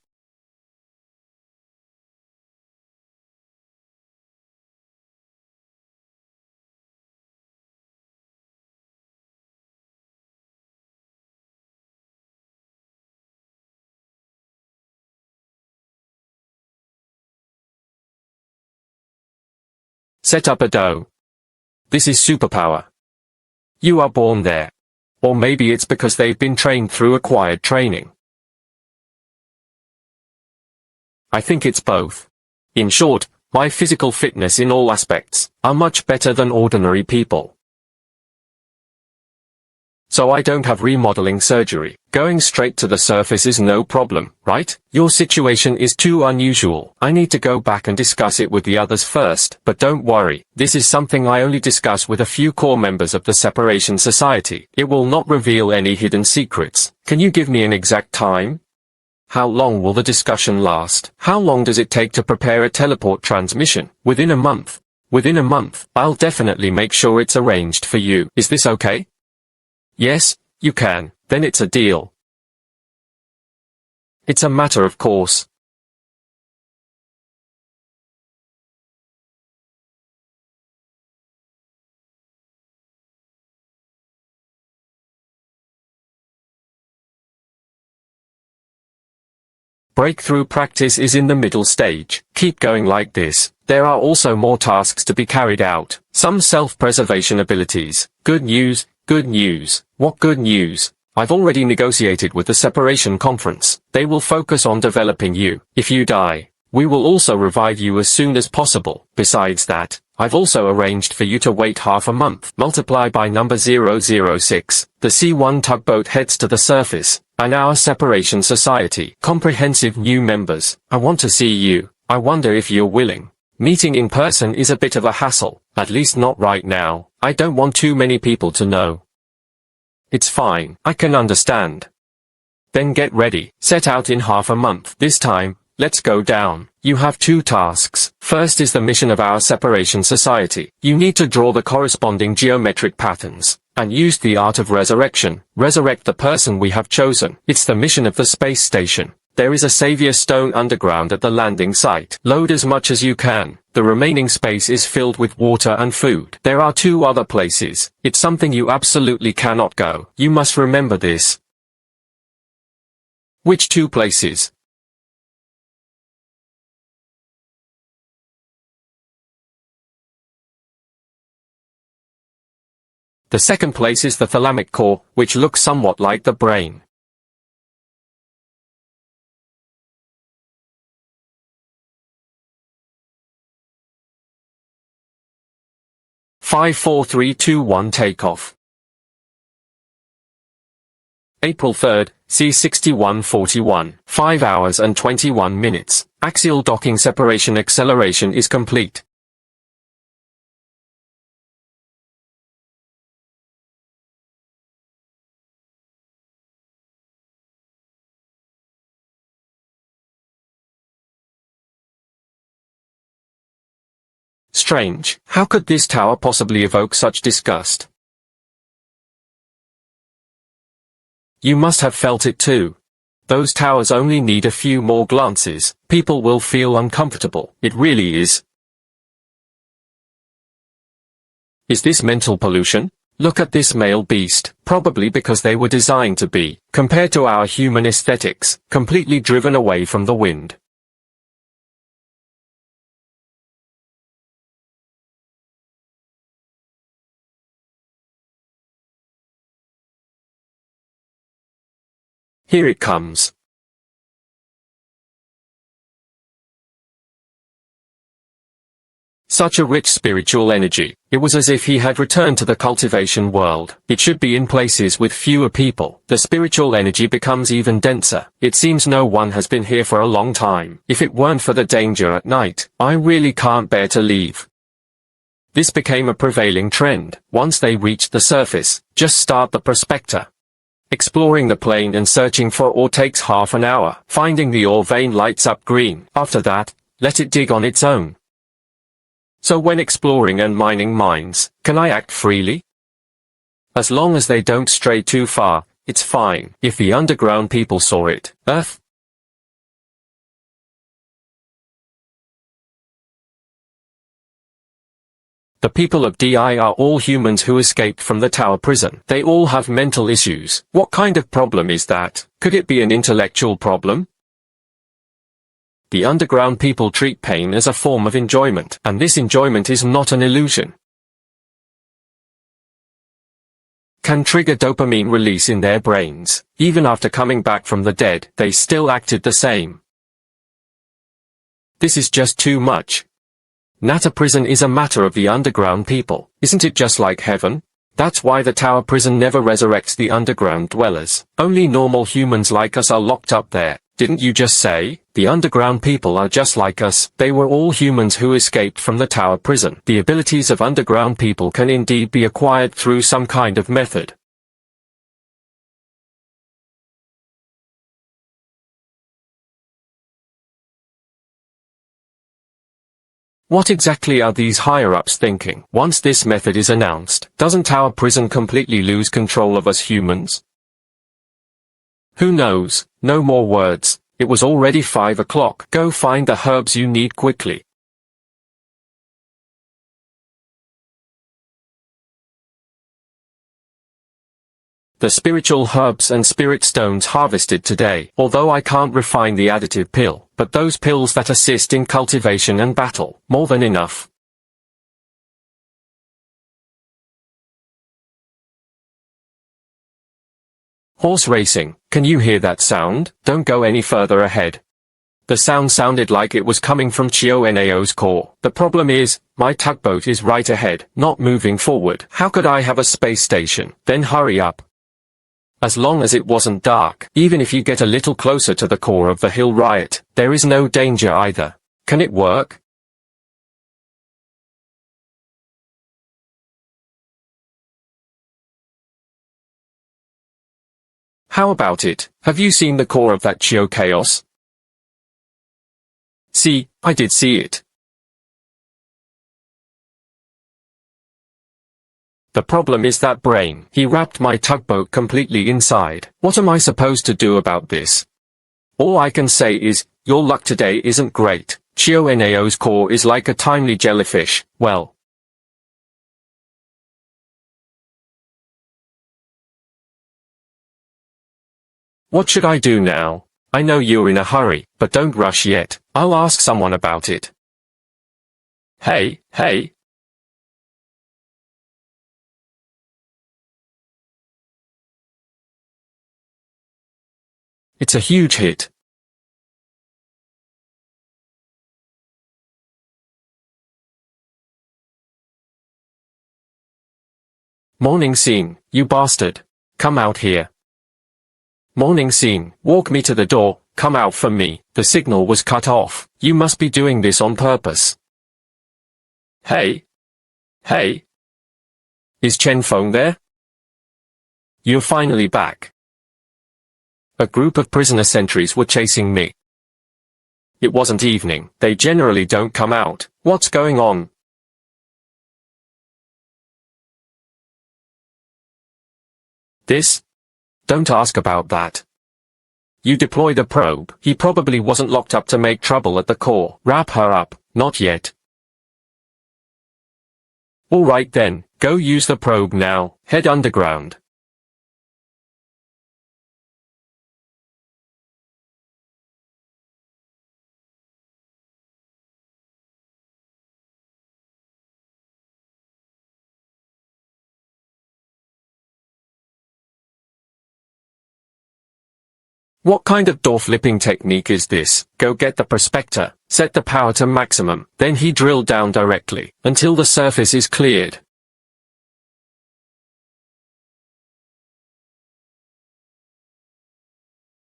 Set up a dough. This is superpower. You are born there. Or maybe it's because they've been trained through acquired training. I think it's both. In short, my physical fitness in all aspects are much better than ordinary people. So I don't have remodeling surgery. Going straight to the surface is no problem, right? Your situation is too unusual. I need to go back and discuss it with the others first. But don't worry, this is something I only discuss with a few core members of the Separation Society. It will not reveal any hidden secrets. Can you give me an exact time? How long will the discussion last? How long does it take to prepare a teleport transmission? Within a month. Within a month. I'll definitely make sure it's arranged for you. Is this okay? Yes, you can. Then it's a deal. It's a matter of course. Breakthrough practice is in the middle stage. Keep going like this. There are also more tasks to be carried out. Some self-preservation abilities. Good news, good news. What good news? I've already negotiated with the Separation Conference. They will focus on developing you. If you die, we will also revive you as soon as possible. Besides that, I've also arranged for you to wait half a month. Multiply by number 006. The C1 tugboat heads to the surface, and our Separation Society. Comprehensive new members. I want to see you. I wonder if you're willing. Meeting in person is a bit of a hassle, at least not right now. I don't want too many people to know. It's fine, I can understand. Then get ready. Set out in half a month. This time, let's go down. You have two tasks. First is the mission of our Separation Society. You need to draw the corresponding geometric patterns, and use the art of resurrection. Resurrect the person we have chosen. It's the mission of the space station. There is a savior stone underground at the landing site. Load as much as you can. The remaining space is filled with water and food. There are two other places. It's something you absolutely cannot go. You must remember this. Which two places? The second place is the thalamic core, which looks somewhat like the brain. Five, 4, 3, 2, 1 takeoff. April 3rd, C6141, 5 hours and 21 minutes. Axial docking separation acceleration is complete. Strange. How could this tower possibly evoke such disgust? You must have felt it too. Those towers only need a few more glances. People will feel uncomfortable. It really is. Is this mental pollution? Look at this male beast, probably because they were designed to be, compared to our human aesthetics, completely driven away from the wind. Here it comes. Such a rich spiritual energy. It was as if he had returned to the cultivation world. It should be in places with fewer people. The spiritual energy becomes even denser. It seems no one has been here for a long time. If it weren't for the danger at night, I really can't bear to leave. This became a prevailing trend. Once they reached the surface, just start the prospector. Exploring the plane and searching for ore takes half an hour. Finding the ore vein lights up green. After that, let it dig on its own. So when exploring and mining mines, can I act freely? As long as they don't stray too far, it's fine. If the underground people saw it, Earth. The people of DI are all humans who escaped from the tower prison. They all have mental issues. What kind of problem is that? Could it be an intellectual problem? The underground people treat pain as a form of enjoyment, and this enjoyment is not an illusion. Can trigger dopamine release in their brains. Even after coming back from the dead, they still acted the same. This is just too much. Nata prison is a matter of the underground people. Isn't it just like heaven? That's why the tower prison never resurrects the underground dwellers. Only normal humans like us are locked up there. Didn't you just say? The underground people are just like us. They were all humans who escaped from the tower prison. The abilities of underground people can indeed be acquired through some kind of method. What exactly are these higher-ups thinking? Once this method is announced, doesn't our prison completely lose control of us humans? Who knows? No more words. It was already 5 o'clock. Go find the herbs you need quickly. The spiritual herbs and spirit stones harvested today, although I can't refine the additive pill, but those pills that assist in cultivation and battle, more than enough. Horse racing, can you hear that sound? Don't go any further ahead. The sound sounded like it was coming from Chionao's core. The problem is, my tugboat is right ahead, not moving forward. How could I have a space station? Then hurry up. As long as it wasn't dark, even if you get a little closer to the core of the hill riot, there is no danger either. Can it work? How about it? Have you seen the core of that Chio chaos? See, I did see it. The problem is that brain. He wrapped my tugboat completely inside. What am I supposed to do about this? All I can say is, your luck today isn't great. Chionao's core is like a timely jellyfish. Well. What should I do now? I know you're in a hurry, but don't rush yet. I'll ask someone about it. Hey. It's a huge hit. Morning scene, you bastard. Come out here. Morning scene, walk me to the door, come out for me. The signal was cut off. You must be doing this on purpose. Hey? Hey? Is Chen Feng there? You're finally back. A group of prisoner sentries were chasing me. It wasn't evening. They generally don't come out. What's going on? This? Don't ask about that. You deploy the probe. He probably wasn't locked up to make trouble at the core. Wrap her up. Not yet. All right then, go use the probe now. Head underground. What kind of door flipping technique is this? Go get the prospector, set the power to maximum, then he drill down directly, until the surface is cleared.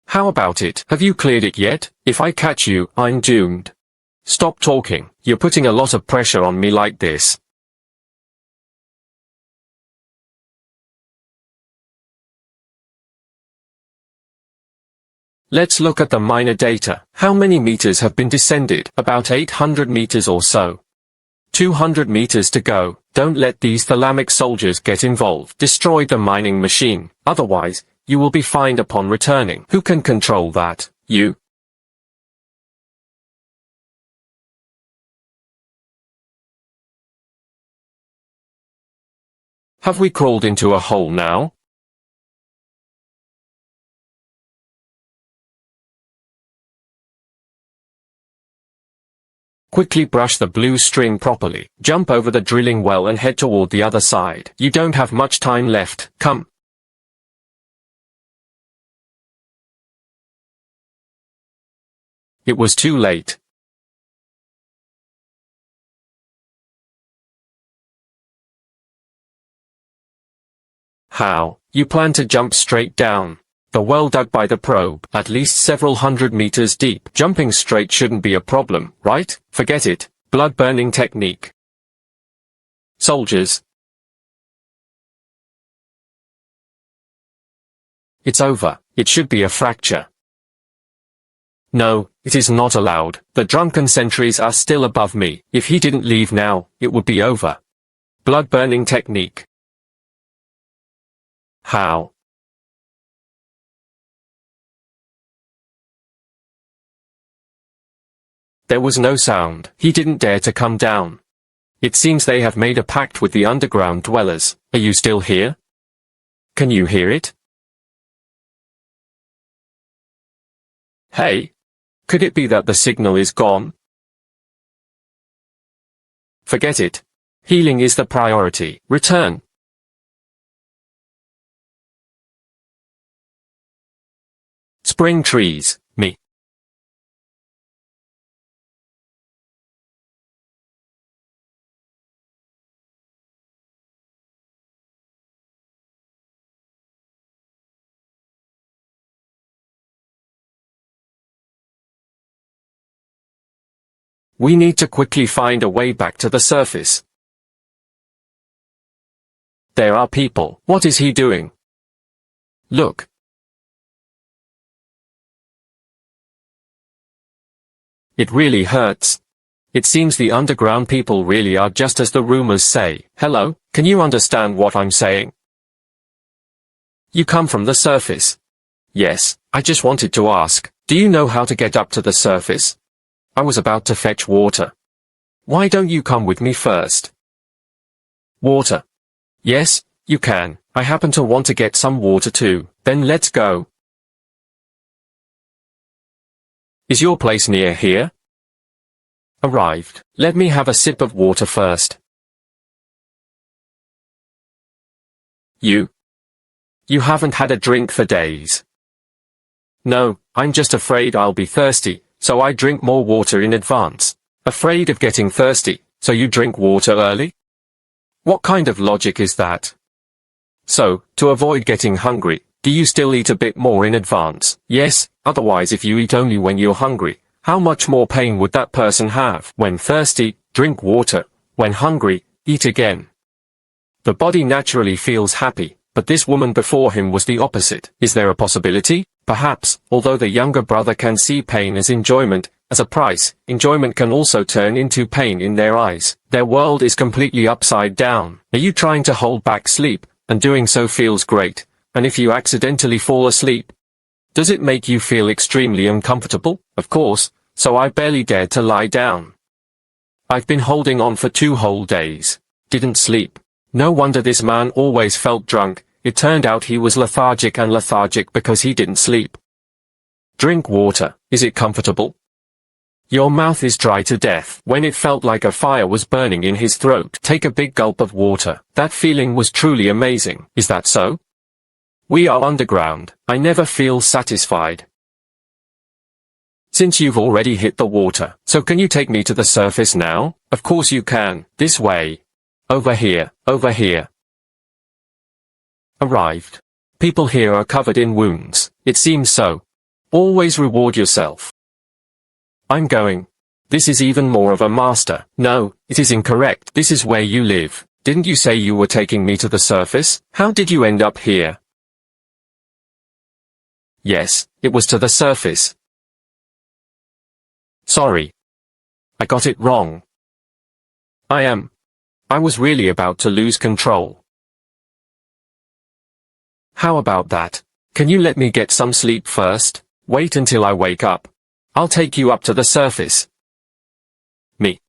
How about it? Have you cleared it yet? If I catch you, I'm doomed. Stop talking. You're putting a lot of pressure on me like this. Let's look at the minor data. How many meters have been descended? About 800 meters or so. 200 meters to go. Don't let these thalamic soldiers get involved. Destroy the mining machine. Otherwise, you will be fined upon returning. Who can control that? You? Have we crawled into a hole now? Quickly brush the blue string properly, jump over the drilling well and head toward the other side. You don't have much time left. Come. It was too late. How? You plan to jump straight down. The well dug by the probe, at least several hundred meters deep. Jumping straight shouldn't be a problem, right? Forget it. Blood-burning technique. Soldiers. It's over. It should be a fracture. No, it is not allowed. The drunken sentries are still above me. If he didn't leave now, it would be over. Blood-burning technique. How? There was no sound. He didn't dare to come down. It seems they have made a pact with the underground dwellers. Are you still here? Can you hear it? Hey? Could it be that the signal is gone? Forget it. Healing is the priority. Return. Spring trees. Me. We need to quickly find a way back to the surface. There are people. What is he doing? Look. It really hurts. It seems the underground people really are just as the rumors say. Hello, can you understand what I'm saying? You come from the surface. Yes, I just wanted to ask, do you know how to get up to the surface? I was about to fetch water. Why don't you come with me first? Water. Yes, you can. I happen to want to get some water too. Then let's go. Is your place near here? Arrived. Let me have a sip of water first. You haven't had a drink for days. No, I'm just afraid I'll be thirsty, so I drink more water in advance. Afraid of getting thirsty, so you drink water early? What kind of logic is that? So, to avoid getting hungry, do you still eat a bit more in advance? Yes, otherwise if you eat only when you're hungry, how much more pain would that person have? When thirsty, drink water. When hungry, eat again. The body naturally feels happy, but this woman before him was the opposite. Is there a possibility? Perhaps, although the younger brother can see pain as enjoyment, as a price, enjoyment can also turn into pain in their eyes. Their world is completely upside down. Are you trying to hold back sleep, and doing so feels great, and if you accidentally fall asleep, does it make you feel extremely uncomfortable? Of course, so I barely dared to lie down. I've been holding on for 2 whole days. Didn't sleep. No wonder this man always felt drunk. It turned out he was lethargic and lethargic because he didn't sleep. Drink water. Is it comfortable? Your mouth is dry to death. When it felt like a fire was burning in his throat, take a big gulp of water. That feeling was truly amazing. Is that so? We are underground. I never feel satisfied. Since you've already hit the water, so can you take me to the surface now? Of course you can. This way. Over here. Over here. Arrived. People here are covered in wounds. It seems so. Always reward yourself. I'm going. This is even more of a master. No, it is incorrect. This is where you live. Didn't you say you were taking me to the surface? How did you end up here? Yes, it was to the surface. Sorry. I got it wrong. I was really about to lose control. How about that? Can you let me get some sleep first? Wait until I wake up. I'll take you up to the surface. Me.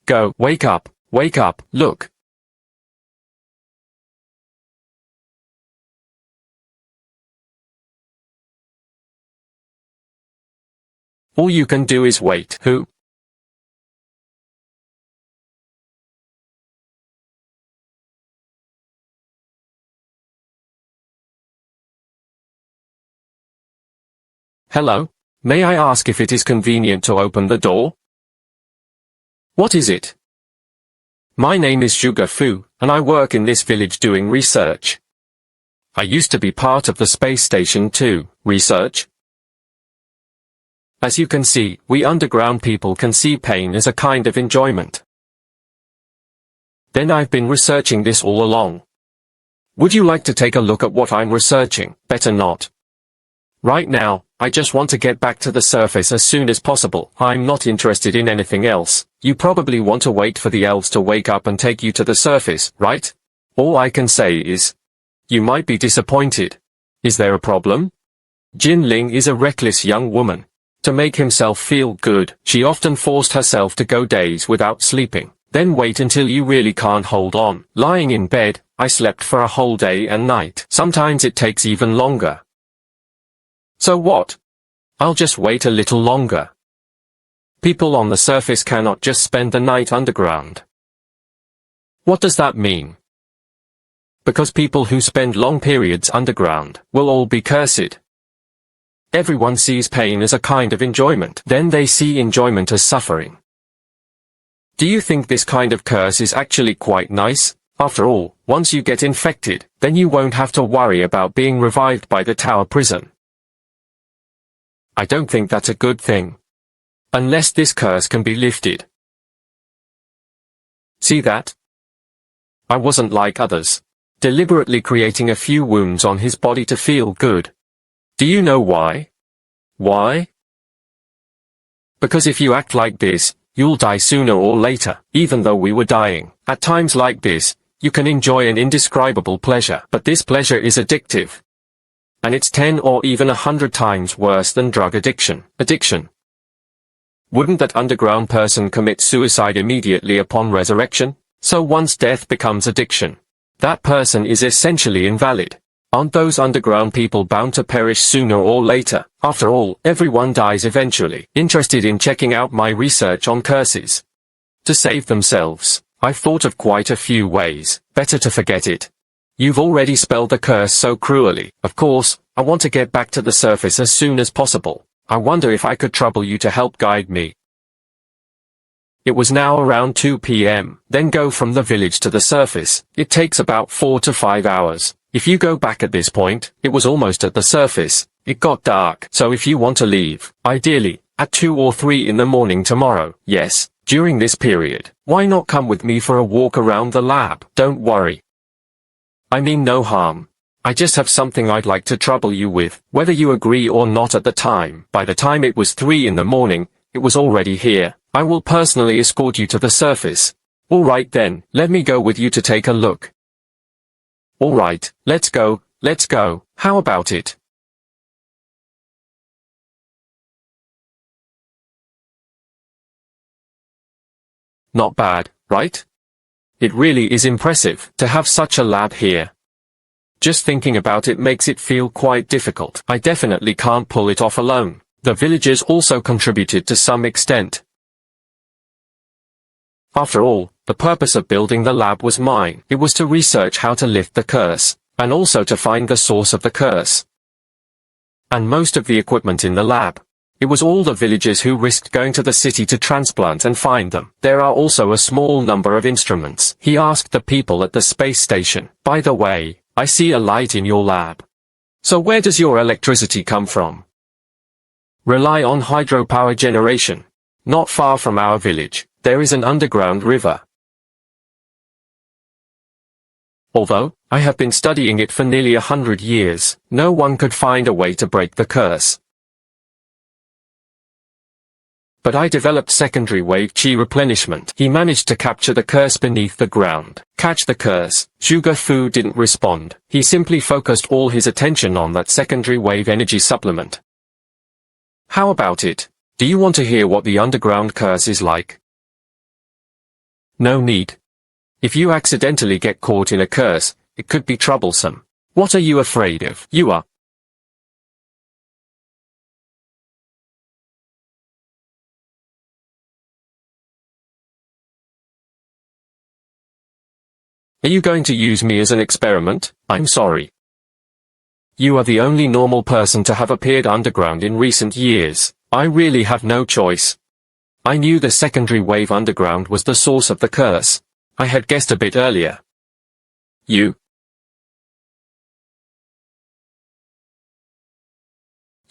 Go, wake up, look. All you can do is wait. Who? Hello? May I ask if it is convenient to open the door? What is it? My name is Sugar Fu, and I work in this village doing research. I used to be part of the space station too. Research? As you can see, we underground people can see pain as a kind of enjoyment. Then I've been researching this all along. Would you like to take a look at what I'm researching? Better not. Right now, I just want to get back to the surface as soon as possible. I'm not interested in anything else. You probably want to wait for the elves to wake up and take you to the surface, right? All I can say is, you might be disappointed. Is there a problem? Jin Ling is a reckless young woman. To make himself feel good, she often forced herself to go days without sleeping. Then wait until you really can't hold on. Lying in bed, I slept for a whole day and night. Sometimes it takes even longer. So what? I'll just wait a little longer. People on the surface cannot just spend the night underground. What does that mean? Because people who spend long periods underground will all be cursed. Everyone sees pain as a kind of enjoyment. Then they see enjoyment as suffering. Do you think this kind of curse is actually quite nice? After all, once you get infected, then you won't have to worry about being revived by the tower prison. I don't think that's a good thing. Unless this curse can be lifted. See that? I wasn't like others, deliberately creating a few wounds on his body to feel good. Do you know why? Why? Because if you act like this, you'll die sooner or later. Even though we were dying, at times like this, you can enjoy an indescribable pleasure. But this pleasure is addictive. And it's 10 or even 100 times worse than drug addiction. Wouldn't that underground person commit suicide immediately upon resurrection? So once death becomes addiction, that person is essentially invalid. Aren't those underground people bound to perish sooner or later? After all, everyone dies eventually. Interested in checking out my research on curses? To save themselves, I've thought of quite a few ways. Better to forget it. You've already spelled the curse so cruelly. Of course, I want to get back to the surface as soon as possible. I wonder if I could trouble you to help guide me. It was now around 2 p.m. Then go from the village to the surface. It takes about 4 to 5 hours. If you go back at this point, it was almost at the surface. It got dark. So if you want to leave, ideally, at 2 or 3 in the morning tomorrow, yes, during this period, why not come with me for a walk around the lab? Don't worry. I mean no harm. I just have something I'd like to trouble you with, whether you agree or not at the time. By the time it was 3 in the morning, it was already here. I will personally escort you to the surface. All right then, let me go with you to take a look. All right, let's go. How about it? Not bad, right? It really is impressive to have such a lab here. Just thinking about it makes it feel quite difficult. I definitely can't pull it off alone. The villagers also contributed to some extent. After all, the purpose of building the lab was mine. It was to research how to lift the curse, and also to find the source of the curse. And most of the equipment in the lab. It was all the villagers who risked going to the city to transplant and find them. There are also a small number of instruments. He asked the people at the space station. By the way, I see a light in your lab. So where does your electricity come from? Rely on hydropower generation. Not far from our village, there is an underground river. Although, I have been studying it for nearly 100 years, no one could find a way to break the curse. But I developed secondary wave chi replenishment. He managed to capture the curse beneath the ground. Catch the curse. Sugar Fu didn't respond. He simply focused all his attention on that secondary wave energy supplement. How about it? Do you want to hear what the underground curse is like? No need. If you accidentally get caught in a curse, it could be troublesome. What are you afraid of? You are. Are you going to use me as an experiment? I'm sorry. You are the only normal person to have appeared underground in recent years. I really have no choice. I knew the secondary wave underground was the source of the curse. I had guessed a bit earlier. You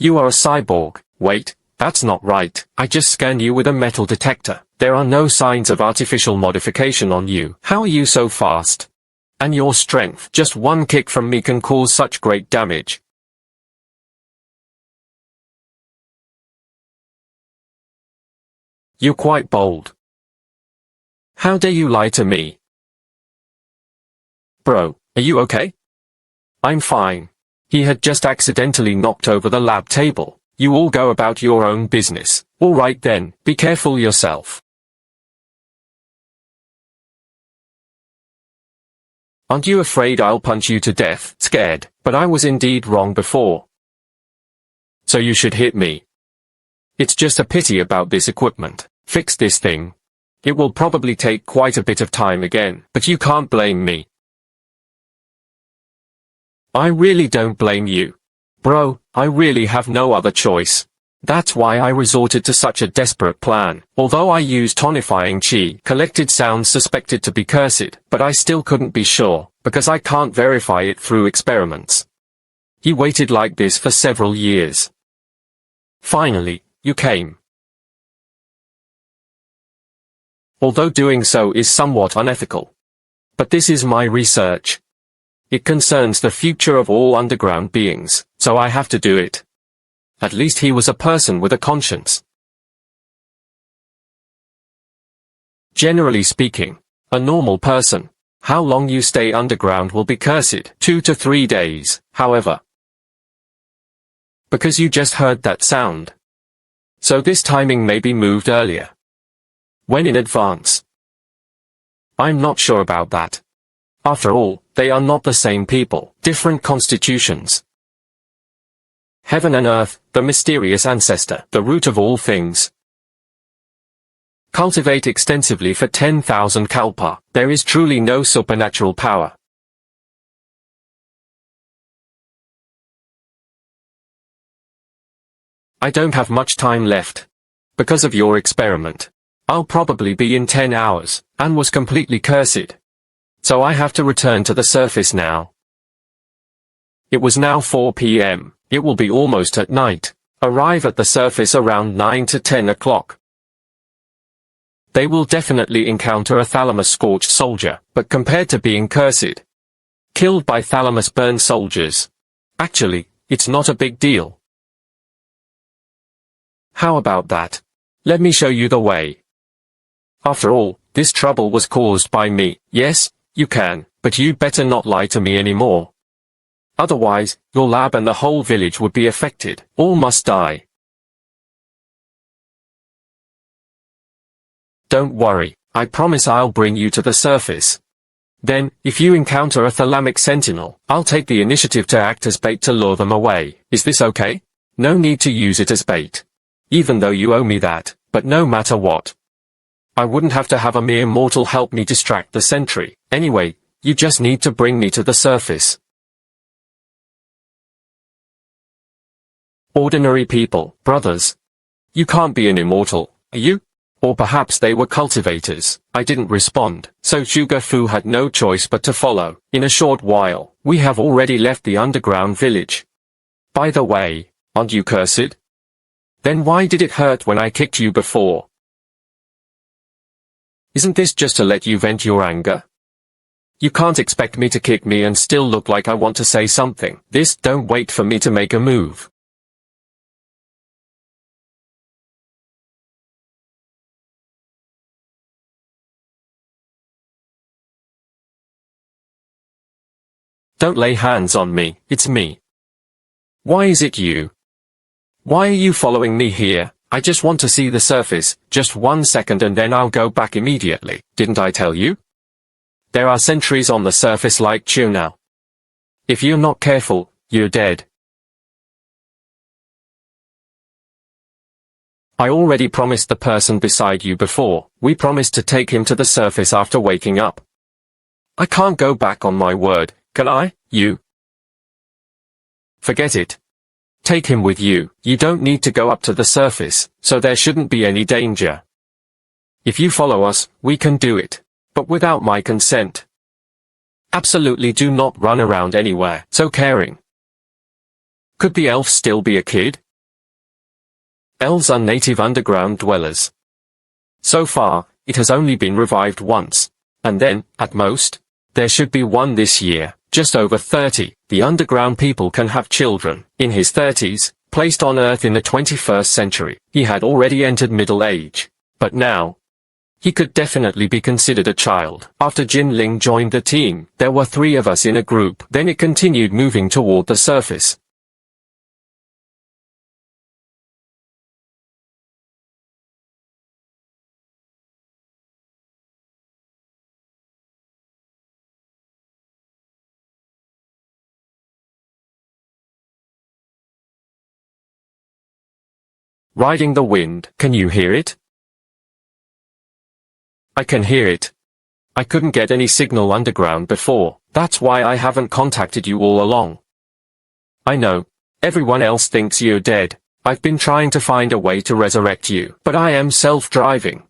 are a cyborg. Wait, that's not right. I just scanned you with a metal detector. There are no signs of artificial modification on you. How are you so fast? And your strength. Just one kick from me can cause such great damage. You're quite bold. How dare you lie to me? Bro, are you okay? I'm fine. He had just accidentally knocked over the lab table. You all go about your own business. All right then, be careful yourself. Aren't you afraid I'll punch you to death? Scared, but I was indeed wrong before. So you should hit me. It's just a pity about this equipment. Fix this thing. It will probably take quite a bit of time again, but you can't blame me. I really don't blame you. Bro, I really have no other choice. That's why I resorted to such a desperate plan. Although I used tonifying chi, collected sounds suspected to be cursed, but I still couldn't be sure, because I can't verify it through experiments. He waited like this for several years. Finally, you came. Although doing so is somewhat unethical. But this is my research. It concerns the future of all underground beings, so I have to do it. At least he was a person with a conscience. Generally speaking, a normal person. How long you stay underground will be cursed. 2 to 3 days, however. Because you just heard that sound. So this timing may be moved earlier. When in advance? I'm not sure about that. After all, they are not the same people, different constitutions. Heaven and earth, the mysterious ancestor, the root of all things. Cultivate extensively for 10,000 kalpa. There is truly no supernatural power. I don't have much time left. Because of your experiment. I'll probably be in 10 hours, and was completely cursed. So I have to return to the surface now. It was now 4 p.m. It will be almost at night. Arrive at the surface around 9 to 10 o'clock. They will definitely encounter a thalamus-scorched soldier, but compared to being cursed, killed by thalamus-burned soldiers, actually, it's not a big deal. How about that? Let me show you the way. After all, this trouble was caused by me. Yes, you can, but you'd better not lie to me anymore. Otherwise, your lab and the whole village would be affected. All must die. Don't worry, I promise I'll bring you to the surface. Then, if you encounter a thalamic sentinel, I'll take the initiative to act as bait to lure them away. Is this okay? No need to use it as bait. Even though you owe me that, but no matter what. I wouldn't have to have a mere mortal help me distract the sentry. Anyway, you just need to bring me to the surface. Ordinary people, brothers. You can't be an immortal, are you? Or perhaps they were cultivators. I didn't respond, so Sugar-Fu had no choice but to follow. In a short while, we have already left the underground village. By the way, aren't you cursed? Then why did it hurt when I kicked you before? Isn't this just to let you vent your anger? You can't expect me to kick me and still look like I want to say something. Don't wait for me to make a move. Don't lay hands on me, it's me. Why is it you? Why are you following me here? I just want to see the surface, just 1 second and then I'll go back immediately. Didn't I tell you? There are sentries on the surface like you now. If you're not careful, you're dead. I already promised the person beside you before. We promised to take him to the surface after waking up. I can't go back on my word, can I? You? Forget it. Take him with you. You don't need to go up to the surface, so there shouldn't be any danger. If you follow us, we can do it. But without my consent. Absolutely do not run around anywhere. So caring. Could the elf still be a kid? Elves are native underground dwellers. So far, it has only been revived once. And then, at most, there should be one this year. Just over 30, the underground people can have children. In his 30s, placed on Earth in the 21st century, he had already entered middle age. But now, he could definitely be considered a child. After Jin Ling joined the team, there were 3 of us in a group. Then it continued moving toward the surface. Riding the wind. Can you hear it? I can hear it. I couldn't get any signal underground before. That's why I haven't contacted you all along. I know. Everyone else thinks you're dead. I've been trying to find a way to resurrect you, but I am self-driving.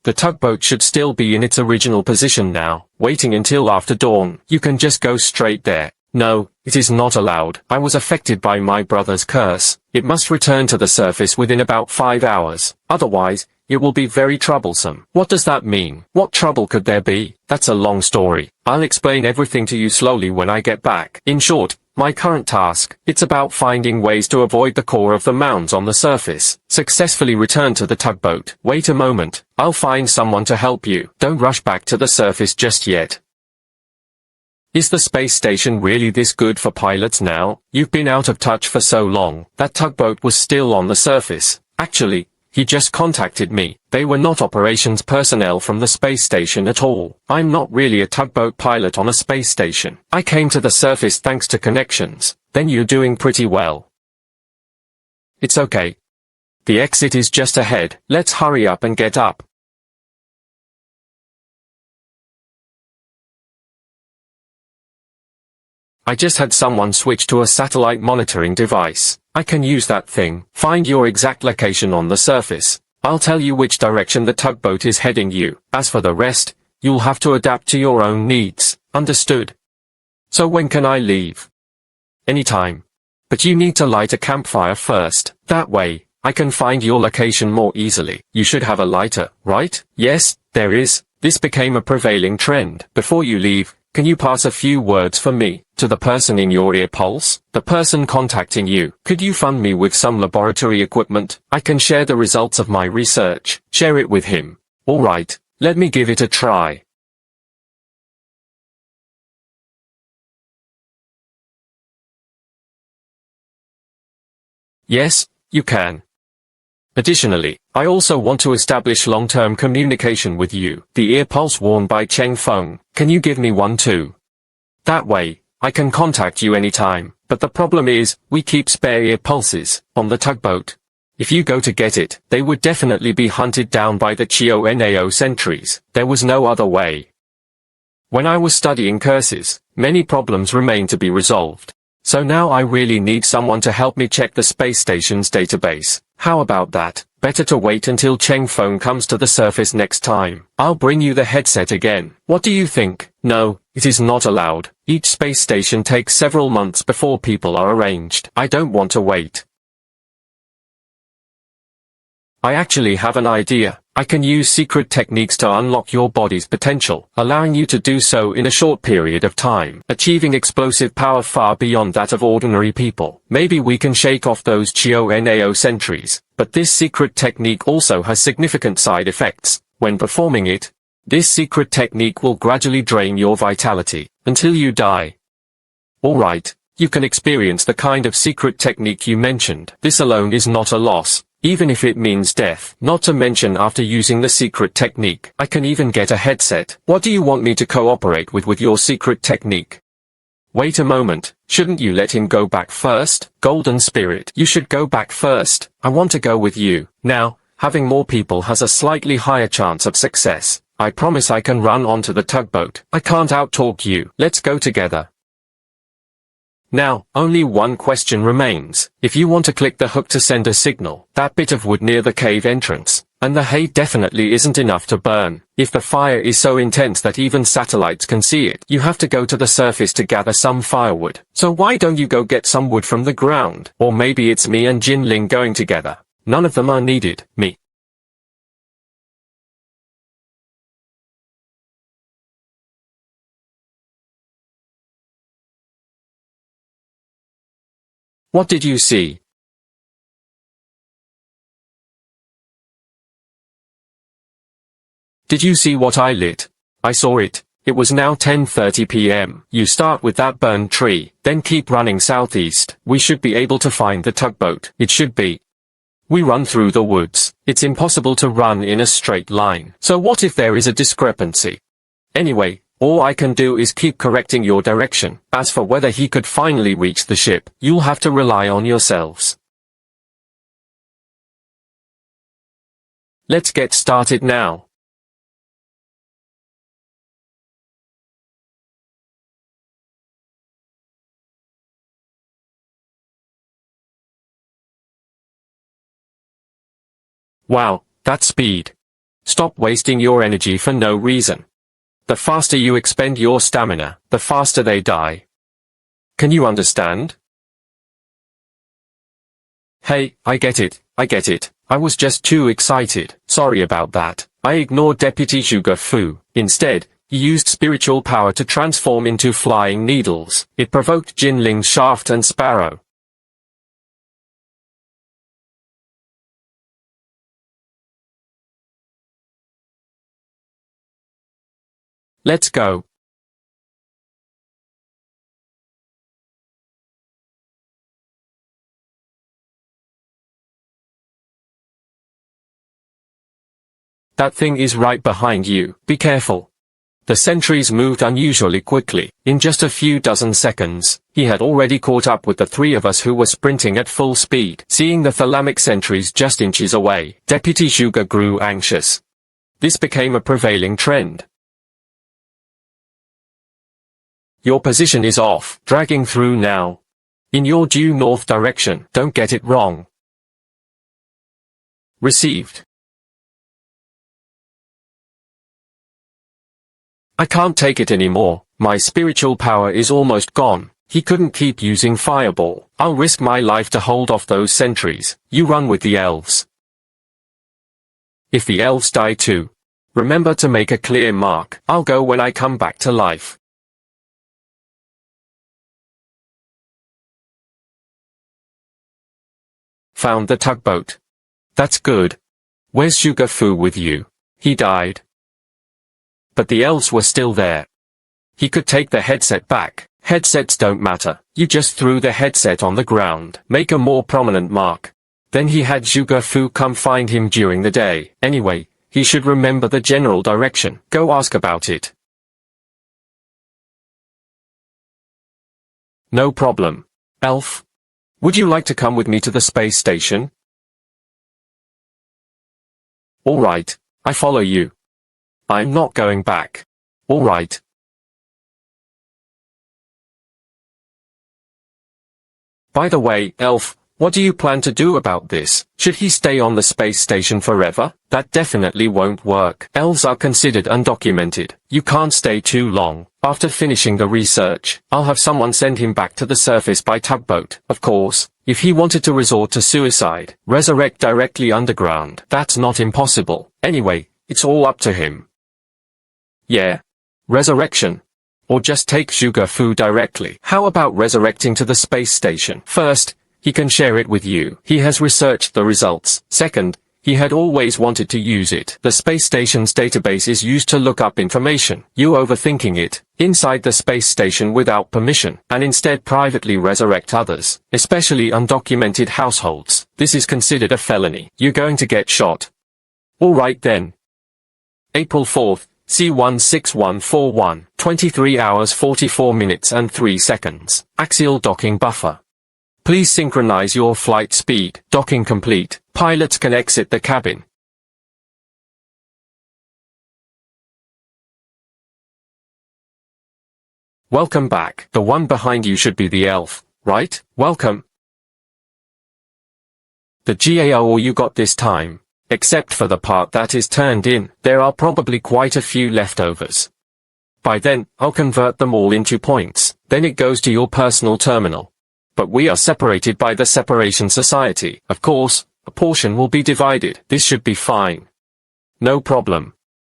The tugboat should still be in its original position now, waiting until after dawn. You can just go straight there. No, it is not allowed. I was affected by my brother's curse. It must return to the surface within about 5 hours. Otherwise, it will be very troublesome. What does that mean? What trouble could there be? That's a long story. I'll explain everything to you slowly when I get back. In short, my current task, it's about finding ways to avoid the core of the mounds on the surface. Successfully return to the tugboat. Wait a moment. I'll find someone to help you. Don't rush back to the surface just yet. Is the space station really this good for pilots now? You've been out of touch for so long. That tugboat was still on the surface. Actually, he just contacted me. They were not operations personnel from the space station at all. I'm not really a tugboat pilot on a space station. I came to the surface thanks to connections. Then you're doing pretty well. It's okay. The exit is just ahead. Let's hurry up and get up. I just had someone switch to a satellite monitoring device. I can use that thing. Find your exact location on the surface. I'll tell you which direction the tugboat is heading you. As for the rest, you'll have to adapt to your own needs. Understood? So when can I leave? Anytime. But you need to light a campfire first. That way, I can find your location more easily. You should have a lighter, right? Yes, there is. This became a prevailing trend. Before you leave, can you pass a few words for me, to the person in your ear pulse? The person contacting you. Could you fund me with some laboratory equipment? I can share the results of my research. Share it with him. Alright, let me give it a try. Yes, you can. Additionally, I also want to establish long-term communication with you. The ear pulse worn by Cheng Feng. Can you give me one too? That way, I can contact you anytime. But the problem is, we keep spare ear pulses on the tugboat. If you go to get it, they would definitely be hunted down by the Chionao sentries. There was no other way. When I was studying curses, many problems remain to be resolved. So now I really need someone to help me check the space station's database. How about that? Better to wait until Cheng Feng comes to the surface next time. I'll bring you the headset again. What do you think? No, it is not allowed. Each space station takes several months before people are arranged. I don't want to wait. I actually have an idea. I can use secret techniques to unlock your body's potential, allowing you to do so in a short period of time, achieving explosive power far beyond that of ordinary people. Maybe we can shake off those Chionao sentries, but this secret technique also has significant side effects. When performing it, this secret technique will gradually drain your vitality, until you die. Alright, you can experience the kind of secret technique you mentioned. This alone is not a loss. Even if it means death. Not to mention after using the secret technique, I can even get a headset. What do you want me to cooperate with your secret technique? Wait a moment, shouldn't you let him go back first? Golden Spirit, you should go back first. I want to go with you. Now, having more people has a slightly higher chance of success. I promise I can run onto the tugboat. I can't outtalk you. Let's go together. Now, only one question remains. If you want to click the hook to send a signal, that bit of wood near the cave entrance, and the hay definitely isn't enough to burn. If the fire is so intense that even satellites can see it, you have to go to the surface to gather some firewood. So why don't you go get some wood from the ground? Or maybe it's me and Jinling going together. None of them are needed. Me. What did you see? Did you see what I lit? I saw it. It was now 10:30 p.m. You start with that burned tree, then keep running southeast. We should be able to find the tugboat. It should be. We run through the woods. It's impossible to run in a straight line. So what if there is a discrepancy? Anyway, all I can do is keep correcting your direction. As for whether he could finally reach the ship, you'll have to rely on yourselves. Let's get started now. Wow, that speed. Stop wasting your energy for no reason. The faster you expend your stamina, the faster they die. Can you understand? Hey, I get it. I was just too excited. Sorry about that. I ignored Deputy Zhuge Fu. Instead, he used spiritual power to transform into flying needles. It provoked Jinling's shaft and sparrow. Let's go. That thing is right behind you. Be careful. The sentries moved unusually quickly. In just a few dozen seconds, he had already caught up with the three of us who were sprinting at full speed. Seeing the thalamic sentries just inches away, Deputy Sugar grew anxious. This became a prevailing trend. Your position is off, dragging through now. In your due north direction, don't get it wrong. Received. I can't take it anymore, my spiritual power is almost gone. He couldn't keep using Fireball. I'll risk my life to hold off those sentries. You run with the elves. If the elves die too, remember to make a clear mark. I'll go when I come back to life. Found the tugboat. That's good. Where's Sugar Fu with you? He died. But the elves were still there. He could take the headset back. Headsets don't matter. You just threw the headset on the ground. Make a more prominent mark. Then he had Sugar Fu come find him during the day. Anyway, he should remember the general direction. Go ask about it. No problem. Elf. Would you like to come with me to the space station? All right, I follow you. I'm not going back. All right. By the way, Elf, what do you plan to do about this? Should he stay on the space station forever? That definitely won't work. Elves are considered undocumented. You can't stay too long. After finishing the research, I'll have someone send him back to the surface by tugboat. Of course, if he wanted to resort to suicide, resurrect directly underground, that's not impossible. Anyway, it's all up to him. Yeah. Resurrection. Or just take Sugar Fu directly. How about resurrecting to the space station? First, he can share it with you. He has researched the results. Second, he had always wanted to use it. The space station's database is used to look up information. You overthinking it, inside the space station without permission, and instead privately resurrect others, especially undocumented households. This is considered a felony. You're going to get shot. Alright then. April 4th, C16141, 23 hours 44 minutes and 3 seconds. Axial docking buffer. Please synchronize your flight speed. Docking complete. Pilots can exit the cabin. Welcome back. The one behind you should be the elf, right? Welcome. The GAO you got this time. Except for the part that is turned in, there are probably quite a few leftovers. By then, I'll convert them all into points, then it goes to your personal terminal. But we are separated by the Separation Society. Of course, a portion will be divided. This should be fine. No problem.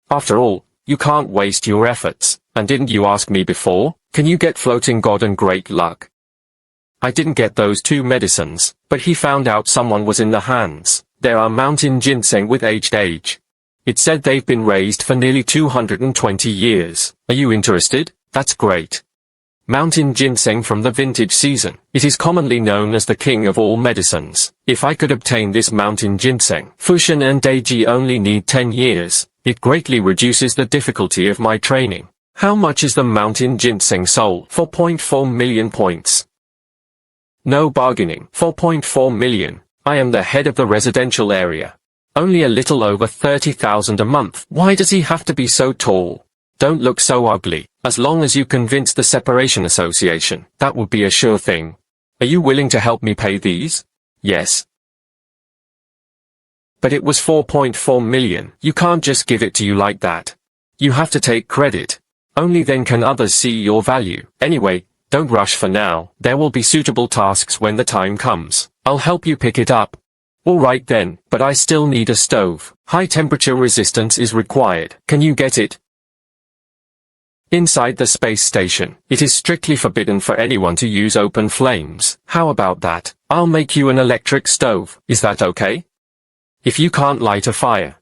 After all, you can't waste your efforts. And didn't you ask me before? Can you get Floating God and Great Luck? I didn't get those two medicines, but he found out someone was in the hands. There are mountain ginseng with aged age. It said they've been raised for nearly 220 years. Are you interested? That's great. Mountain ginseng from the vintage season. It is commonly known as the king of all medicines. If I could obtain this mountain ginseng, Fushan and Deiji only need 10 years. It greatly reduces the difficulty of my training. How much is the mountain ginseng sold? 4.4 million points. No bargaining. 4.4 million. I am the head of the residential area. Only a little over 30,000 a month. Why does he have to be so tall? Don't look so ugly. As long as you convince the Separation Association, that would be a sure thing. Are you willing to help me pay these? Yes. But it was 4.4 million. You can't just give it to you like that. You have to take credit. Only then can others see your value. Anyway, don't rush for now. There will be suitable tasks when the time comes. I'll help you pick it up. Alright then, but I still need a stove. High temperature resistance is required. Can you get it? Inside the space station, it is strictly forbidden for anyone to use open flames. How about that? I'll make you an electric stove. Is that okay? If you can't light a fire,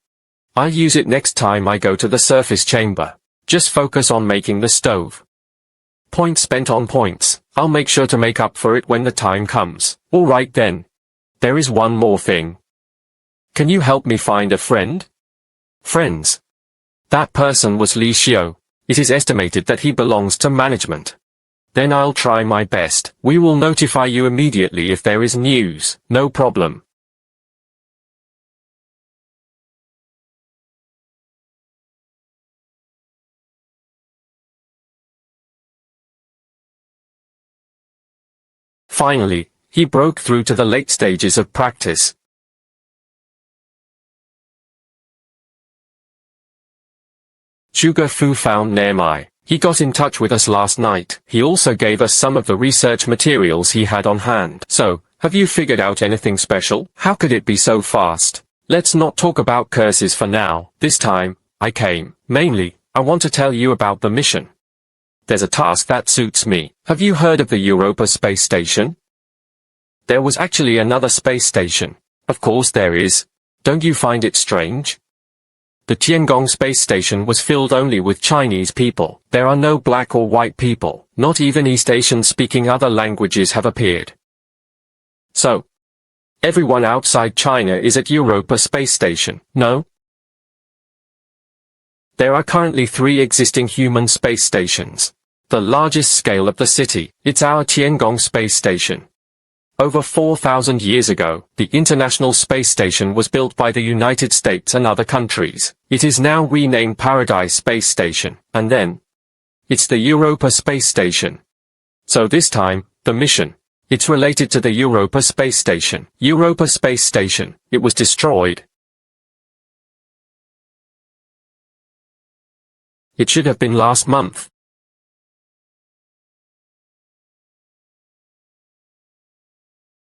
I'll use it next time I go to the surface chamber. Just focus on making the stove. Points spent on points. I'll make sure to make up for it when the time comes. Alright then. There is one more thing. Can you help me find a friend? Friends. That person was Li Xiu. It is estimated that he belongs to management. Then I'll try my best. We will notify you immediately if there is news. No problem. Finally, he broke through to the late stages of practice. Zhuge Fu found Nemai. He got in touch with us last night. He also gave us some of the research materials he had on hand. So, have you figured out anything special? How could it be so fast? Let's not talk about curses for now. This time, I came. Mainly, I want to tell you about the mission. There's a task that suits me. Have you heard of the Europa space station? There was actually another space station. Of course there is. Don't you find it strange? The Tiangong space station was filled only with Chinese people. There are no black or white people. Not even East Asians speaking other languages have appeared. So, everyone outside China is at Europa space station, no? There are currently 3 existing human space stations. The largest scale of the city, it's our Tiangong space station. Over 4,000 years ago, the International Space Station was built by the United States and other countries. It is now renamed Paradise Space Station, and then, it's the Europa Space Station. So this time, the mission, it's related to the Europa Space Station. Europa Space Station, it was destroyed. It should have been last month.